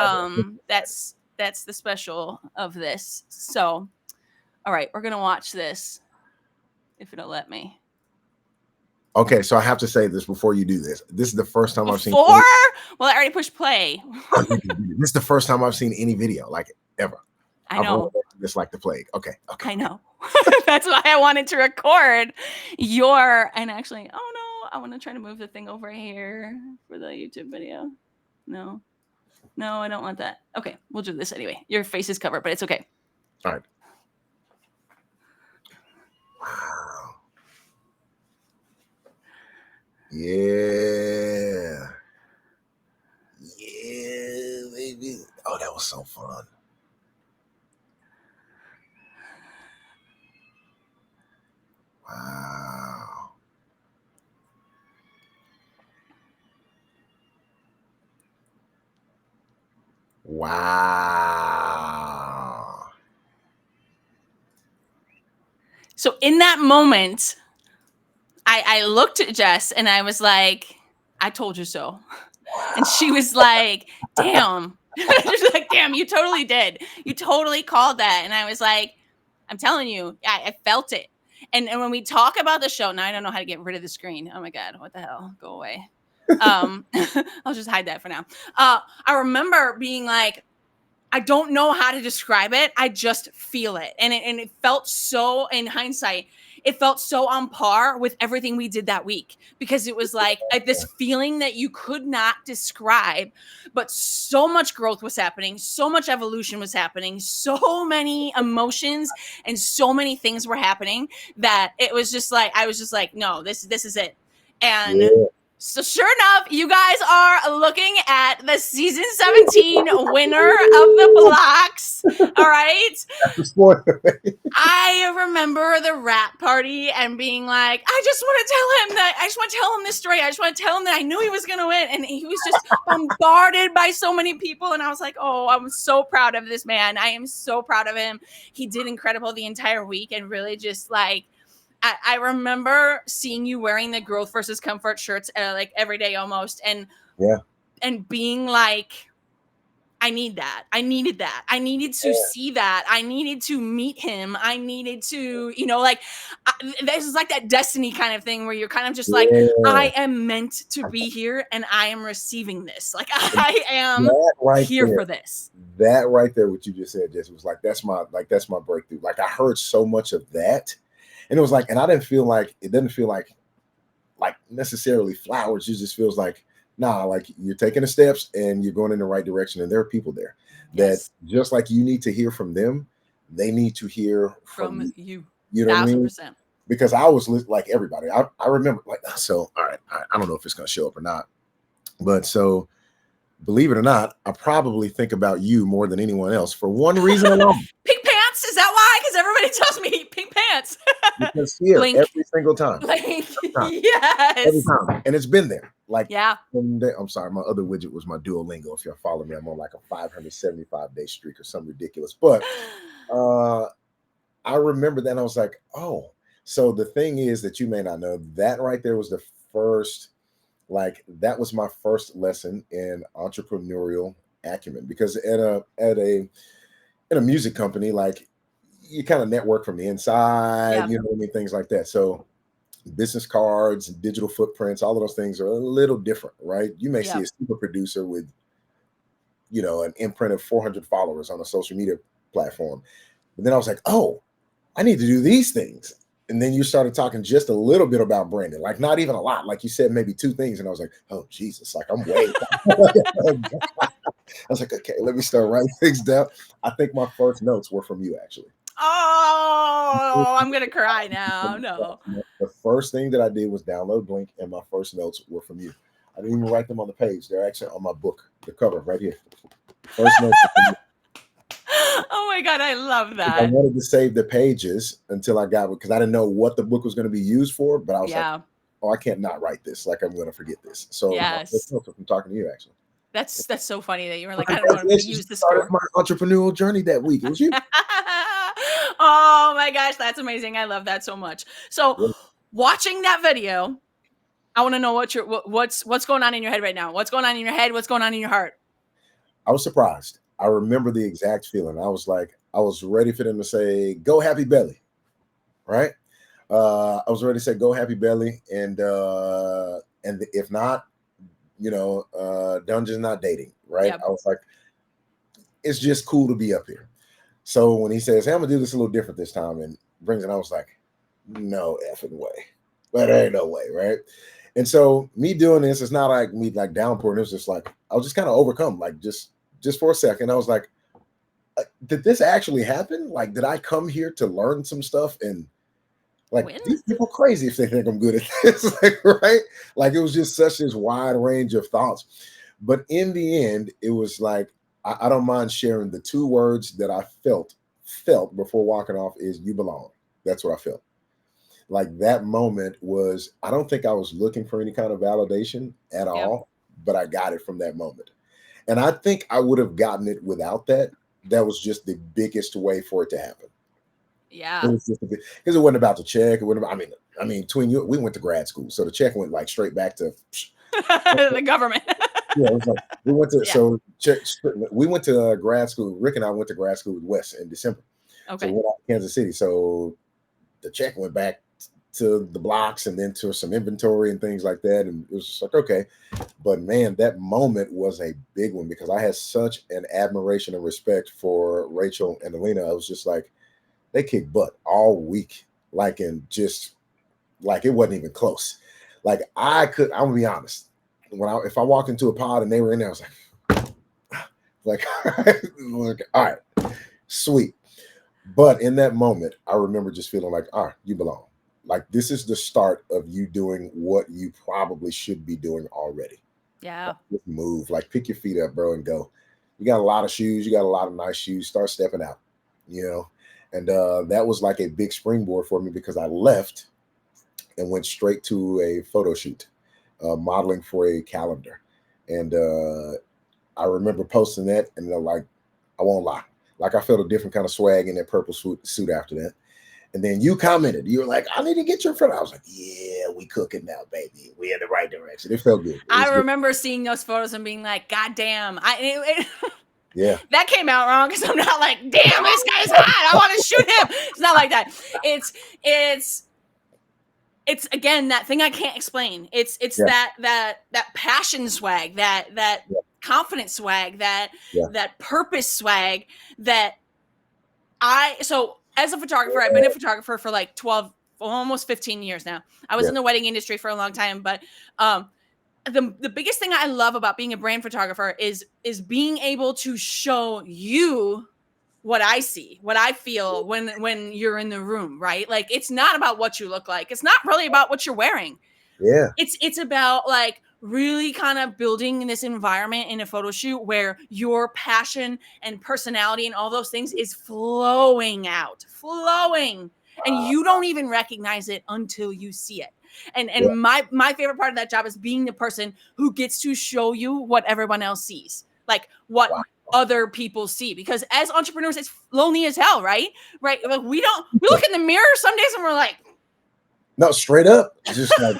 that's the special of this. So, all right, we're gonna watch this if it'll let me. Okay, so I have to say this before you do this. This is the first time I've seen. Well, I already pushed play. This is the first time I've seen any video like ever. I know. Just like the plague. Okay. I know. That's why I wanted to record and actually, oh no, I want to try to move the thing over here for the YouTube video. No, I don't want that. Okay, we'll do this anyway. Your face is covered, but it's okay. All right. Wow. Yeah. Yeah, baby. Oh, that was so fun. Wow. Wow. So in that moment, I looked at Jess and I was like, I told you so. And she was like, damn. She's like, damn, you totally did. You totally called that. And I was like, I'm telling you, I felt it. And when we talk about the show, now I don't know how to get rid of the screen. Oh my God, what the hell? Go away. I'll just hide that for now. I remember being like, I don't know how to describe it. I just feel it. And it felt so, in hindsight, it felt so on par with everything we did that week because it was like this feeling that you could not describe, but so much growth was happening. So much evolution was happening. So many emotions and so many things were happening that it was just like, I was just like, no, this is it. And so sure enough, you guys are looking at the season 17 winner of the Blox. All right. I remember the rap party and being like, I just want to tell him this story. I just want to tell him that I knew he was going to win. And he was just bombarded by so many people. And I was like, oh, I'm so proud of this man. I am so proud of him. He did incredible the entire week and really just like, I remember seeing you wearing the growth versus comfort shirts like every day almost. And being like, I need that. I needed that. I needed to see that. I needed to meet him. I needed to, like, this is like that destiny kind of thing where you're kind of just like, Yeah. I am meant to be here and I am receiving this. Like, I am That right here there, for this. that right there, what you just said, Jess, was like, that's my breakthrough. Like I heard so much of that. And it was like, and I didn't feel like, it doesn't feel like necessarily flowers. It just feels like, nah, like you're taking the steps and you're going in the right direction. And there are people there that just like you need to hear from them, they need to hear from you. You know what I mean? 1,000%. Because I was like everybody. I remember like, so, all right, I don't know if it's going to show up or not, but so believe it or not, I probably think about you more than anyone else for one reason alone. Pink pants? Is that why? Because everybody tells me pink pants. Because here, Blink. every single time. Blink. Every time. Yes. Every time. And it's been there. Like, yeah. I'm sorry, my other widget was my Duolingo. If y'all follow me, I'm on like a 575-day streak or something ridiculous. But I remember that and I was like, oh, so the thing is that you may not know, that right there was the first, like, that was my first lesson in entrepreneurial acumen. Because in a music company, like, you kind of network from the inside, you know what I mean, things like that. So business cards, digital footprints, all of those things are a little different, right? You may see a super producer with, an imprint of 400 followers on a social media platform. But then I was like, oh, I need to do these things. And then you started talking just a little bit about branding, like not even a lot. Like you said, maybe 2 things. And I was like, oh, Jesus, like I'm way. I was like, okay, let me start writing things down. I think my first notes were from you, actually. Oh, I'm going to cry now. No. The first thing that I did was download Blink, and my first notes were from you. I didn't even write them on the page. They're actually on my book, the cover right here. First notes were from you. Oh my God, I love that. I wanted to save the pages until I got it because I didn't know what the book was going to be used for. But I was like, oh, I can't not write this. Like, I'm going to forget this. So I'm talking to you, actually. That's so funny that you were like, I don't know what to use this for. My entrepreneurial journey that week. It was you. Oh my gosh, that's amazing. I love that so much. So watching that video, I want to know what's going on in your head right now. What's going on in your head? What's going on in your heart? I was surprised. I remember the exact feeling. I was like, I was ready for them to say, go happy belly. Right. I was ready to say, go happy belly. And if not, Dungeon's not dating. Right. I was like, it's just cool to be up here. So when he says, hey, I'm gonna do this a little different this time and brings it, I was like, no effing way. But there ain't no way. Right. And so me doing this, it's not like me like downpouring. It was just like, I was just kind of overcome, like just for a second. I was like, did this actually happen? Like, did I come here to learn some stuff? And like, these people crazy if they think I'm good at this, like, right? Like, it was just such this wide range of thoughts. But in the end, it was like, I don't mind sharing the 2 words that I felt before walking off is you belong. That's what I felt. Like that moment was, I don't think I was looking for any kind of validation at all, but I got it from that moment. And I think I would have gotten it without that. That was just the biggest way for it to happen. Yeah. It was just because it wasn't about the check. It wouldn't. I mean, between you, we went to grad school, so the check went like straight back to the government. Yeah, it was like we went to we went to grad school. Rick and I went to grad school with Wes in December. Okay. So we went out to Kansas City. So the check went back to the Blox and then to some inventory and things like that. And it was just like, okay. But man, that moment was a big one because I had such an admiration and respect for Rachel and Alina. I was just like, they kicked butt all week. Like, and just like, it wasn't even close. Like I'm gonna be honest. If I walked into a pod and they were in there, I was like, all right, sweet. But in that moment, I remember just feeling like, all right, you belong. Like, this is the start of you doing what you probably should be doing already. Yeah. Like, just move, like pick your feet up, bro, and go. You got a lot of shoes. You got a lot of nice shoes. Start stepping out, And that was like a big springboard for me because I left and went straight to a photo shoot, modeling for a calendar. And I remember posting that, and like, I won't lie, like I felt a different kind of swag in that purple suit after that. And then you commented, you were like, I need to get your friend. I was like, yeah, we cooking now, baby. We in the right direction. It felt good. I remember seeing those photos and being like, God damn. Yeah. That came out wrong because I'm not like, damn, this guy's hot, I want to shoot him. It's not like that. It's again that thing I can't explain. It's Yeah. that passion swag, that Yeah. confidence swag, that Yeah. purpose swag that so as a photographer, I've been a photographer for like 12, almost 15 years now. I was Yeah. in the wedding industry for a long time, but the biggest thing I love about being a brand photographer is being able to show you what I see, what I feel when you're in the room, right? Like it's not about what you look like. It's not really about what you're wearing. Yeah. It's about like really kind of building this environment in a photo shoot where your passion and personality and all those things is flowing out, and you don't even recognize it until you see it. And Yeah. my favorite part of that job is being the person who gets to show you what everyone else sees, like what Wow. other people see, because as entrepreneurs it's lonely as hell, right? Like we look in the mirror some days and we're like, No, straight up. Just like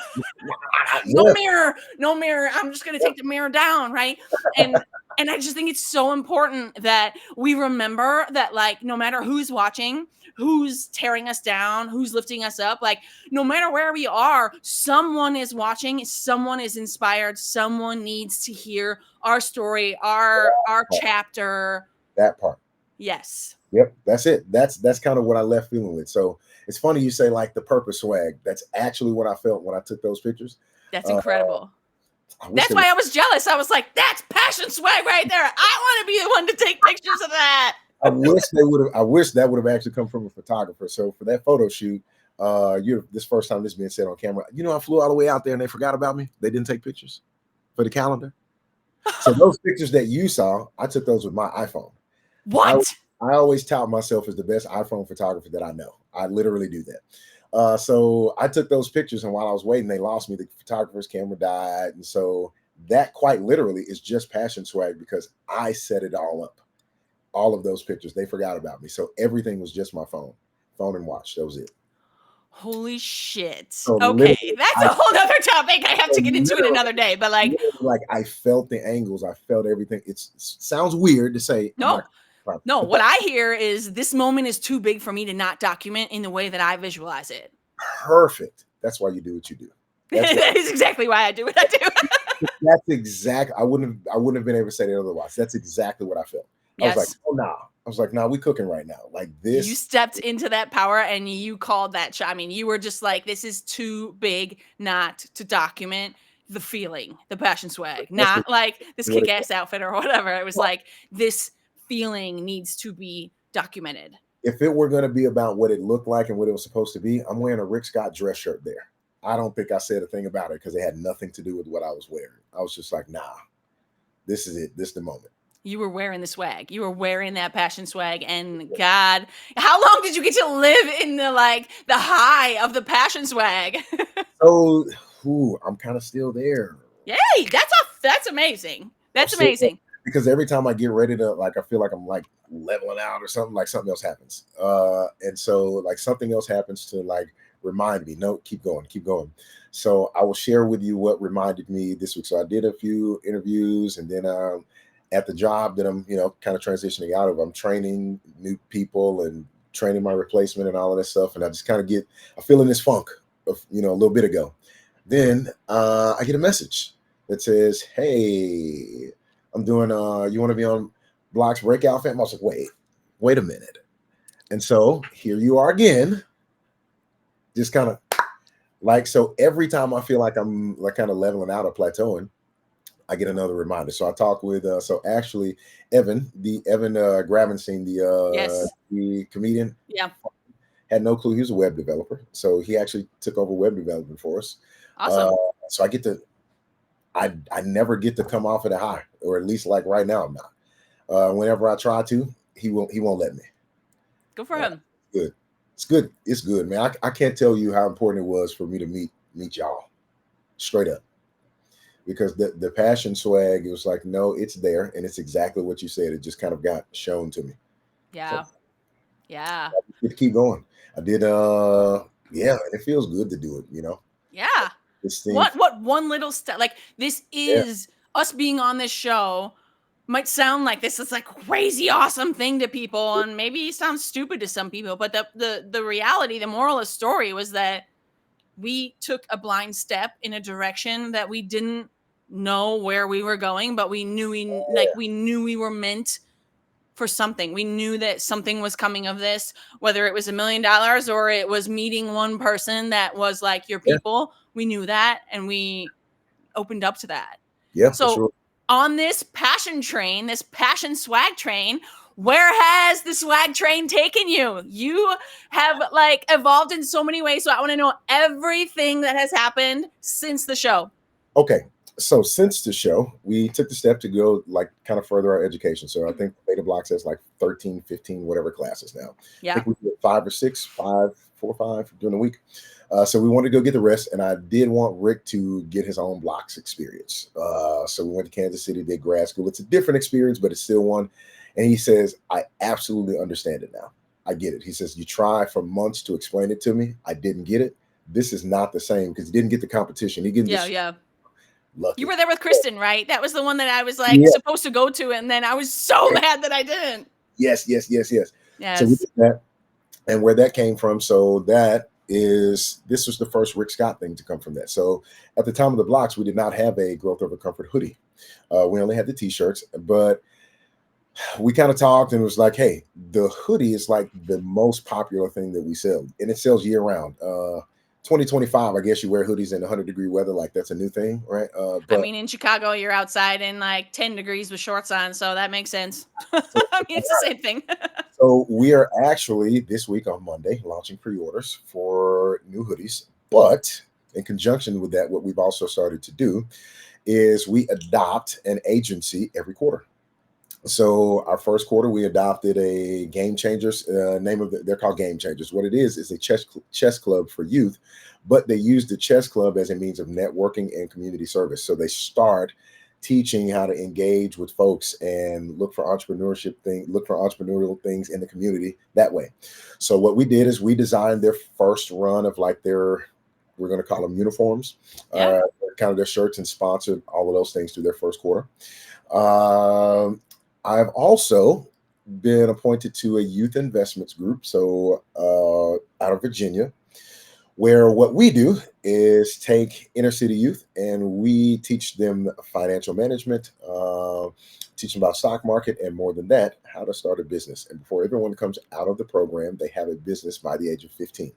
no yeah. mirror, I'm just going to take the mirror down, right? And I just think it's so important that we remember that, like, no matter who's watching, who's tearing us down, who's lifting us up, like no matter where we are, someone is watching, someone is inspired, someone needs to hear our story, our chapter. That part. Yes. Yep, that's it. That's kind of what I left feeling with. So it's funny you say like the purpose swag. That's actually what I felt when I took those pictures. That's incredible. That's why I was jealous. I was like, that's passion swag right there. I want to be the one to take pictures of that. I wish that would have actually come from a photographer. So for that photo shoot, this first time this being said on camera, I flew all the way out there and they forgot about me. They didn't take pictures for the calendar. So those pictures that you saw, I took those with my iPhone. What? I always tout myself as the best iPhone photographer that I know. I literally do that. So I took those pictures, and while I was waiting, they lost me. The photographer's camera died. And so that quite literally is just passion swag because I set it all up. All of those pictures, they forgot about me. So everything was just my phone and watch. That was it. Holy shit. So okay, that's a whole other topic. I have to get into it another day, but like I felt the angles. I felt everything. It sounds weird to say. No, what I hear is this moment is too big for me to not document in the way that I visualize it. Perfect. That's why you do what you do. That is exactly why I do what I do. That's exactly. I wouldn't have been able to say it otherwise. That's exactly what I felt. I was like, oh nah. I was like, nah, we cooking right now. Like this. You stepped into that power and you called that shot. I mean, you were just like, this is too big not to document the feeling, the passion swag, not like this kick-ass outfit or whatever. It was like this feeling needs to be documented. If it were going to be about what it looked like and what it was supposed to be, I'm wearing a Rick Scott dress shirt there. I don't think I said a thing about it because it had nothing to do with what I was wearing. I was just like, nah, this is it. This is the moment. You were wearing the swag. You were wearing that passion swag. And God, how long did you get to live in the high of the passion swag? So, I'm kind of still there. Yay, that's amazing. That's amazing. Because every time I get ready to I feel like I'm like leveling out or something, like something else happens. And so like something else happens to like remind me, no, keep going. So I will share with you what reminded me this week. So I did a few interviews, and then at the job that I'm, kind of transitioning out of, I'm training new people and training my replacement and all of that stuff. And I just kind of I feel in this funk of, a little bit ago. Then I get a message that says, hey, I'm doing, you want to be on Blox Breakout Fam? I was like, wait a minute. And so here you are again, just kind of so every time I feel like I'm like kind of leveling out or plateauing, I get another reminder. So I talk with, so actually Evan Gravenstein, the comedian, had no clue he was a web developer. So he actually took over web development for us. Awesome. So I never get to come off at a high, or at least like right now I'm not. Whenever I try to, he won't let me. Good for him. Good. It's good, man. I can't tell you how important it was for me to meet y'all, straight up. Because the passion swag, it was like, no, it's there, and it's exactly what you said. It just kind of got shown to me. Yeah. So, yeah. I keep going. I did. It feels good to do it. Yeah. What one little step? Like this is us being on this show might sound like this is like crazy awesome thing to people, and maybe it sounds stupid to some people, but the reality, the moral of the story was that we took a blind step in a direction that we didn't know where we were going, but we knew we were meant for something. We knew that something was coming of this, whether it was $1 million or it was meeting one person that was like your Yeah, people. We knew that, and we opened up to that. yeah, for So sure. on this passion train, this passion swag train, where has the swag train taken you? You have like evolved in so many ways. So I want to know everything that has happened since the show. Okay. So since the show, we took the step to go like kind of further our education. So I think Beta Blox has like 13, 15, whatever classes now. I Yeah. think we did 5 or 6, 5, 4 or 5 during the week. So we wanted to go get the rest, and I did want Rick to get his own Blox experience. So we went to Kansas City, did grad school. It's a different experience, but it's still one. And he says, I absolutely understand it now. I get it. He says, you tried for months to explain it to me. I didn't get it. This is not the same because he didn't get the competition. He didn't Yeah. get Yeah. You lucky. were there with Kristen, right? That was the one that I was like Yeah. supposed to go to. And then I was so mad that I didn't. Yes. So we Yes. did that, and where that came from. So this was the first Rick Scott thing to come from that. So at the time of the Blox, we did not have a Growth Over Comfort hoodie. We only had the t-shirts, but we kind of talked and it was like, hey, the hoodie is like the most popular thing that we sell, and it sells year round. 2025, I guess you wear hoodies in 100-degree weather, like that's a new thing, right? I But mean, in Chicago, you're outside in like 10 degrees with shorts on. So that makes sense. so, I mean, it's the same thing. so we are actually this week on Monday launching pre-orders for new hoodies. But in conjunction with that, what we've also started to do is we adopt an agency every quarter. So our first quarter, we adopted a Game Changers they're called Game Changers. What it is a chess club for youth, but they use the chess club as a means of networking and community service. So they start teaching how to engage with folks and look for entrepreneurial things in the community that way. So what we did is we designed their first run of like we're going to call them uniforms, Yeah. kind of their shirts, and sponsored all of those things through their first quarter. Um, I've also been appointed to a youth investments group, so out of Virginia, where what we do is take inner city youth and we teach them financial management, teach them about stock market, and more than that, how to start a business. And before everyone comes out of the program, they have a business by the age of 15.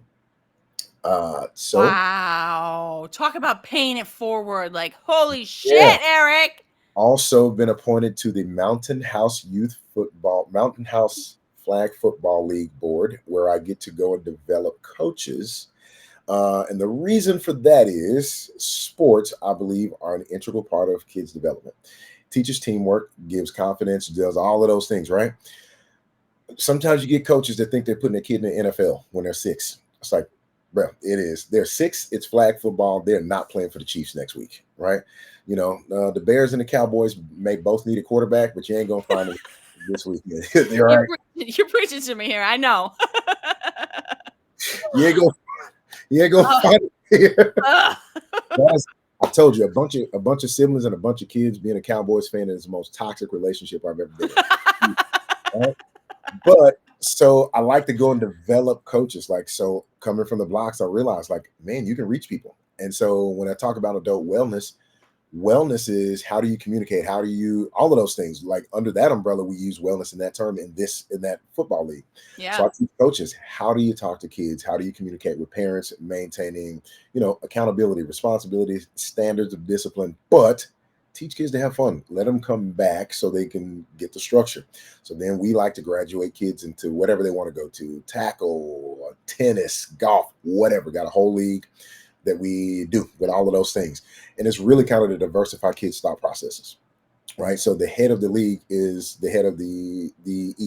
So Wow. Talk about paying it forward. Like, holy yeah, shit, Eric. also been appointed to the Mountain House Flag Football League board, where I get to go and develop coaches. And the reason for that is sports, I believe, are an integral part of kids' development. Teaches teamwork, gives confidence, does all of those things, right? Sometimes you get coaches that think they're putting a kid in the NFL when they're 6. It's like, bro, it is. They're 6. It's flag football. They're not playing for the Chiefs next week, right? The Bears and the Cowboys may both need a quarterback, but you ain't gonna find it this week. You're right. You're preaching to me here. I know. You ain't gonna, you ain't gonna find it here. Ugh. Guys, I told you, a bunch of siblings and a bunch of kids being a Cowboys fan is the most toxic relationship I've ever been in. Right? But so I like to go and develop coaches. Like, so coming from the Blox, I realized like, man, you can reach people. And so when I talk about adult wellness is how do you communicate? How do you, all of those things, like under that umbrella, we use wellness in that term in that football league. So I Yeah. teach coaches, how do you talk to kids? How do you communicate with parents, maintaining, accountability, responsibility, standards of discipline, but teach kids to have fun. Let them come back so they can get the structure. So then we like to graduate kids into whatever they want to go to, tackle, tennis, golf, whatever. Got a whole league that we do with all of those things. And it's really kind of to diversify kids' thought processes, right? So the head of the league is the head of the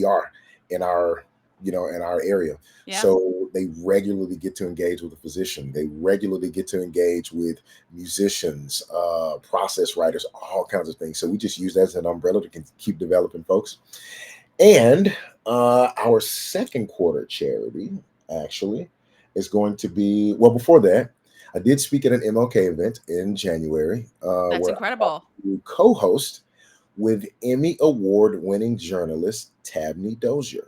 ER in our area. Yeah. So they regularly get to engage with a physician. They regularly get to engage with musicians, process writers, all kinds of things. So we just use that as an umbrella to keep developing folks. And our second quarter charity actually is going to be, well, before that, I did speak at an MLK event in January That's where I incredible. co-host with Emmy Award-winning journalist Tabney Dozier.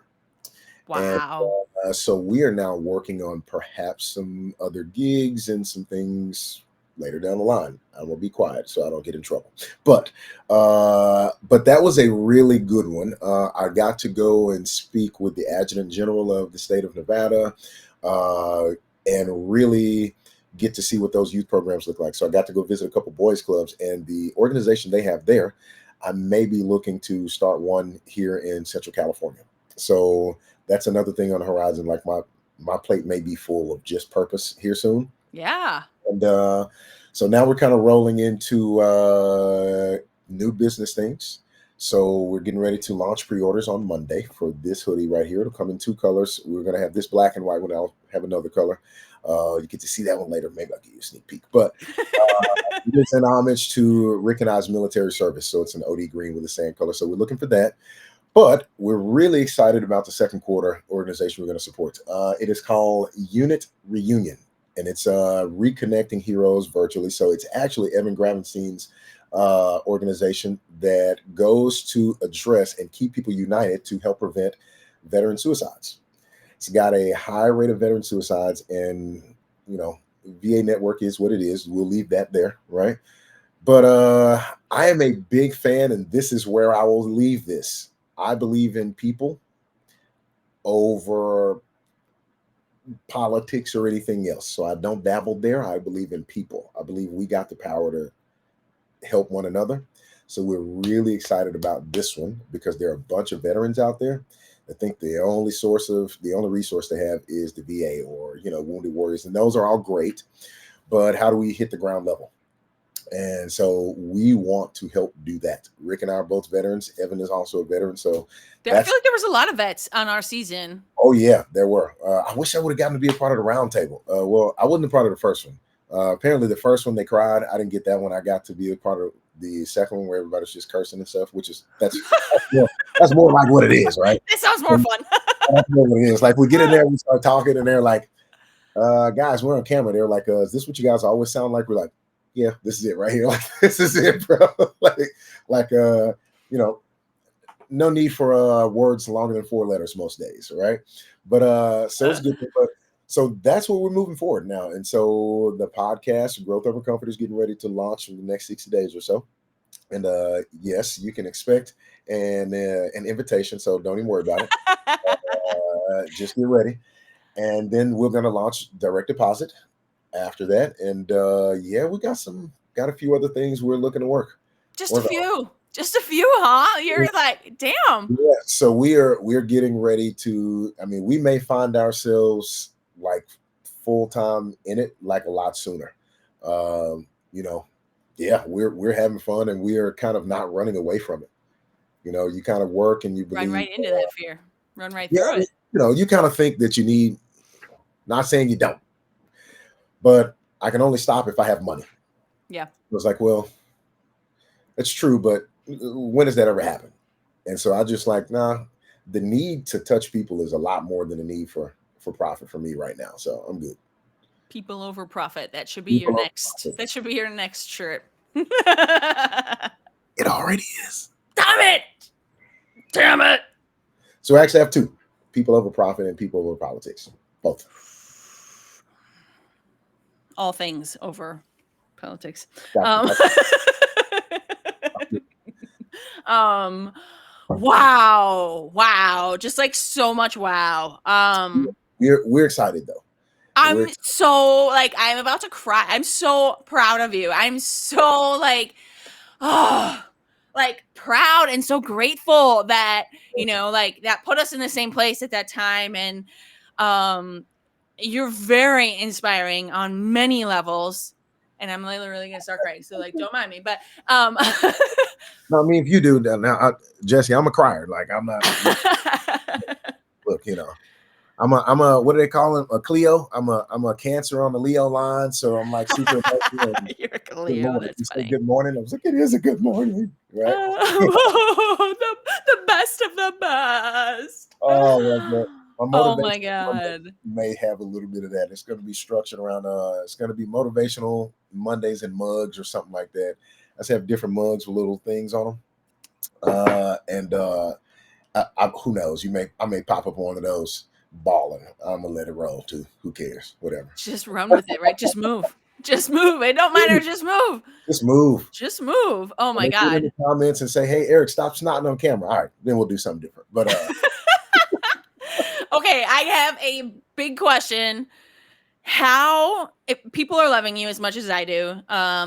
And Wow. so we are now working on perhaps some other gigs and some things later down the line. I'm gonna be quiet so I don't get in trouble. But that was a really good one. I got to go and speak with the Adjutant General of the state of Nevada, and really get to see what those youth programs look like. So I got to go visit a couple boys clubs, and the organization they have there, I may be looking to start one here in Central California. So that's another thing on the horizon. Like my plate may be full of just purpose here soon. Yeah. And so now we're kind of rolling into new business things. So we're getting ready to launch pre-orders on Monday for this hoodie right here. It'll come in 2 colors. We're going to have this black and white one. I'll have another color. You get to see that one later. Maybe I'll give you a sneak peek. But it's an homage to recognized military service. So it's an OD green with a sand color. So we're looking for that. But we're really excited about the second quarter organization we're going to support. It is called Unit Reunion, and it's reconnecting heroes virtually. So it's actually Evan Gravenstein's organization that goes to address and keep people united to help prevent veteran suicides. It's got a high rate of veteran suicides, and VA network is what it is. We'll leave that there, right? But I am a big fan, and this is where I will leave this. I believe in people over politics or anything else. So I don't dabble there. I believe in people. I believe we got the power to help one another. So we're really excited about this one because there are a bunch of veterans out there that think the only resource they have is the VA or, Wounded Warriors. And those are all great. But how do we hit the ground level? And so we want to help do that. Rick and I are both veterans. Evan is also a veteran. So I feel like there was a lot of vets on our season. Oh, yeah, there were. I wish I would have gotten to be a part of the round table. Well, I wasn't a part of the first one. Apparently, the first one they cried. I didn't get that one. I got to be a part of the second one where everybody's just cursing and stuff, which is that's more like what it is, right? It sounds more fun. That's more what it is. Like we get in there, we start talking, and they're like, "Guys, we're on camera." They're like, "Is this what you guys always sound like?" We're like, "Yeah, this is it right here. Like this is it, bro." No need for words longer than 4 letters most days, right? But so it's good. But so that's what we're moving forward now. And so the podcast, Growth Over Comfort, is getting ready to launch in the next 60 days or so. And yes, you can expect an invitation. So don't even worry about it. Just get ready. And then we're going to launch direct deposit after that. And yeah, we got a few other things we're looking to work. Just a few, huh? You're like, damn. Yeah. So we're getting ready to. I mean, we may find ourselves like full time in it like a lot sooner. Yeah, we're having fun, and we are kind of not running away from it. You kind of work and you believe, run right into that fear, run right through it. You kind of think that you need. Not saying you don't, but I can only stop if I have money. Yeah. It was like, well, it's true, but when does that ever happen? And so I just like, nah, the need to touch people is a lot more than the need for profit for me right now. So I'm good. People over profit. That should be your next. That should be your next shirt. It already is. Damn it. So I actually have 2: people over profit and people over politics. Both. All things over politics. Wow. Just like so much wow. We're excited though. I'm about to cry. I'm so proud of you. I'm so proud and so grateful that, that put us in the same place at that time. And you're very inspiring on many levels. And I'm literally gonna start crying. So don't mind me. But no, I mean, if you do now, Jessi, I'm a crier. Like I'm not. Look, I'm a what do they call him? A Cleo. I'm a Cancer on the Leo line, so I'm like super. You're a Cleo. That's funny. Good morning. I was like, it is a good morning, right? The best of the best. Oh my God. May have a little bit of that. It's going to be structured around. It's going to be motivational Mondays and mugs or something like that. Let's have different mugs with little things on them. And who knows? I may pop up on one of those balling. I'm gonna let it roll too. Who cares? Whatever. Just run with it, right? Just move. Just move. It don't matter. Just move. Just move. Just move. Oh And my they put it in God. the comments and say, "Hey, Eric, stop snotting on camera." All right, then we'll do something different. But Okay, I have a big question. How, if people are loving you as much as I do,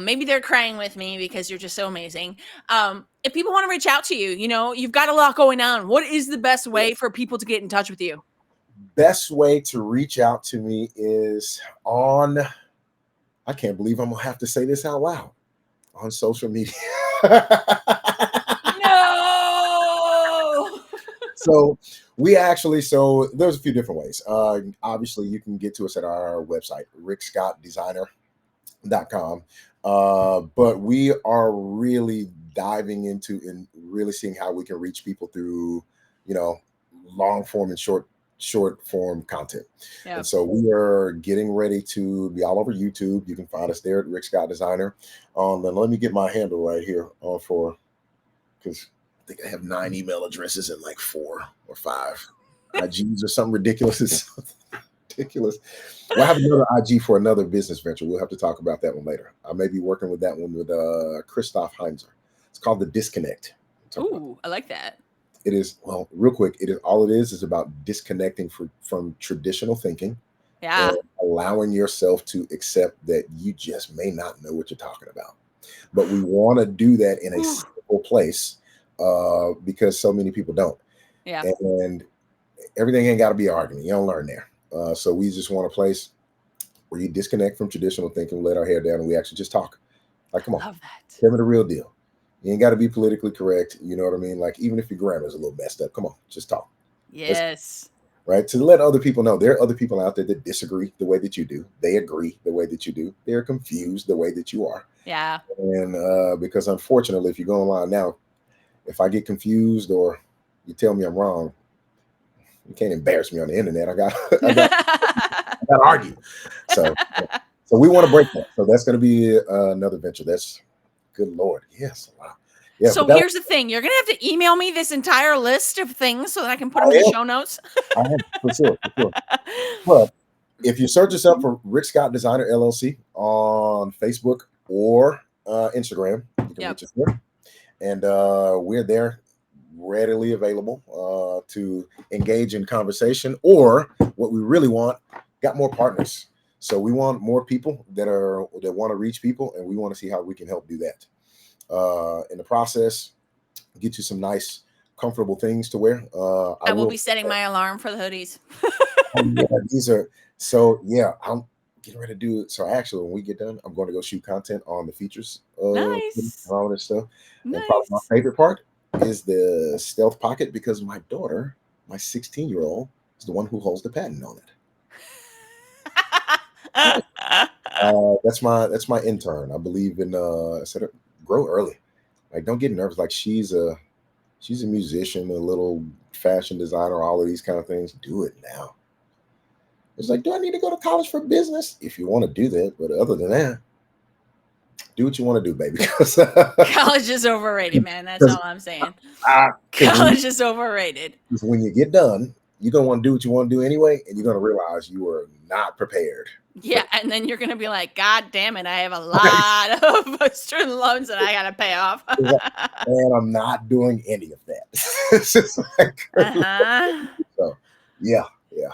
maybe they're crying with me because you're just so amazing. If people want to reach out to you, you've got a lot going on. What is the best way for people to get in touch with you? best way to reach out to me is on. I can't believe I'm gonna have to say this out loud on social media. No. So there's a few different ways. Obviously, you can get to us at our website, rickscottdesigner.com. But we are really diving into and really seeing how we can reach people through, long form and short form content. Yeah. And so we are getting ready to be all over YouTube. You can find us there at Rick Scott Designer. Then let me get my handle right here because I think I have 9 email addresses and like 4 or 5 IGs or something ridiculous. It's ridiculous. Well, I have another IG for another business venture. We'll have to talk about that one later. I may be working with that one with Christoph Heinzer. It's called The Disconnect. Ooh, I like that. It is, well, real quick, all it is about disconnecting from traditional thinking. Yeah. And allowing yourself to accept that you just may not know what you're talking about. But we want to do that in a simple place because so many people don't. Yeah. And everything ain't got to be an argument. You don't learn there. So we just want a place where you disconnect from traditional thinking, let our hair down, and we actually just talk. Like, come on, love that. tell me the real deal. You ain't got to be politically correct. You know what I mean? Like, even if your grammar is a little messed up, come on, just talk. Yes. Right? To let other people know there are other people out there that disagree the way that you do. They agree the way that you do. They're confused the way that you are. Yeah. And because unfortunately, if you go online now, if I get confused or you tell me I'm wrong, you can't embarrass me on the internet. I got to argue. So we want to break that. So that's going to be another venture. That's good Lord. Yes. Wow. Yeah, so here's the thing. You're going to have to email me this entire list of things so that I can put them in the show notes. I am, for sure. But if you search us up for Rick Scott Designer LLC on Facebook or Instagram, you can reach us there. And we're there readily available to engage in conversation, or what we really want, got more partners. So we want more people that want to reach people, and we want to see how we can help do that. In the process, get you some nice, comfortable things to wear. I will be setting my alarm for the hoodies. I'm getting ready to do it. So actually, when we get done, I'm going to go shoot content on the features of all this stuff. Nice. And probably my favorite part is the stealth pocket, because my daughter, my 16-year-old, is the one who holds the patent on it. That's my intern. I believe in I said grow early. Like, don't get nervous. Like, she's a musician, a little fashion designer, all of these kind of things. Do it now. It's like, do I need to go to college for business? If you want to do that, but other than that, do what you want to do, baby. College is overrated, man. That's all I'm saying. College is overrated. When you get done, you're going to want to do what you want to do anyway, and you're going to realize you are not prepared. Yeah, and then you're going to be like, God damn it, I have a lot of student loans that I got to pay off. And I'm not doing any of that. It's just like, so, yeah.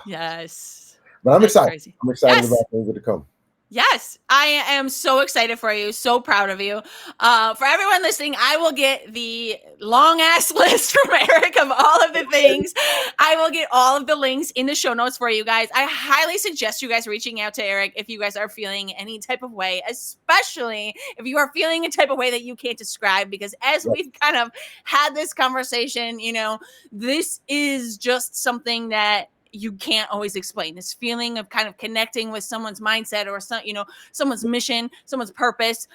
Yes. But I'm excited. Crazy. I'm excited about things to come. Yes, I am so excited for you. So proud of you. For everyone listening, I will get the long ass list from Eric of all of the things. I will get all of the links in the show notes for you guys. I highly suggest you guys reaching out to Eric if you guys are feeling any type of way, especially if you are feeling a type of way that you can't describe, because as we've kind of had this conversation, this is just something that you can't always explain. This feeling of kind of connecting with someone's mindset or someone's mission, someone's purpose.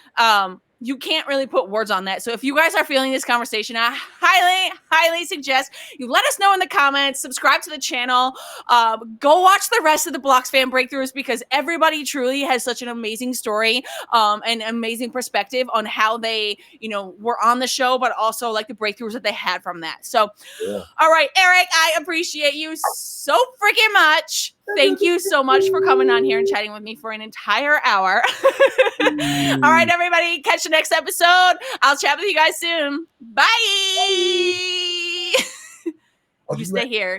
you can't really put words on that. So if you guys are feeling this conversation, I highly suggest you let us know in the comments, subscribe to the channel, go watch the rest of the BloxFam Breakthroughs, because everybody truly has such an amazing story and amazing perspective on how they, were on the show, but also like the breakthroughs that they had from that. So, Yeah. All right, Eric, I appreciate you so freaking much. Thank you so much for coming on here and chatting with me for an entire hour. All right, everybody, catch the next episode. I'll chat with you guys soon. Bye. You stay here.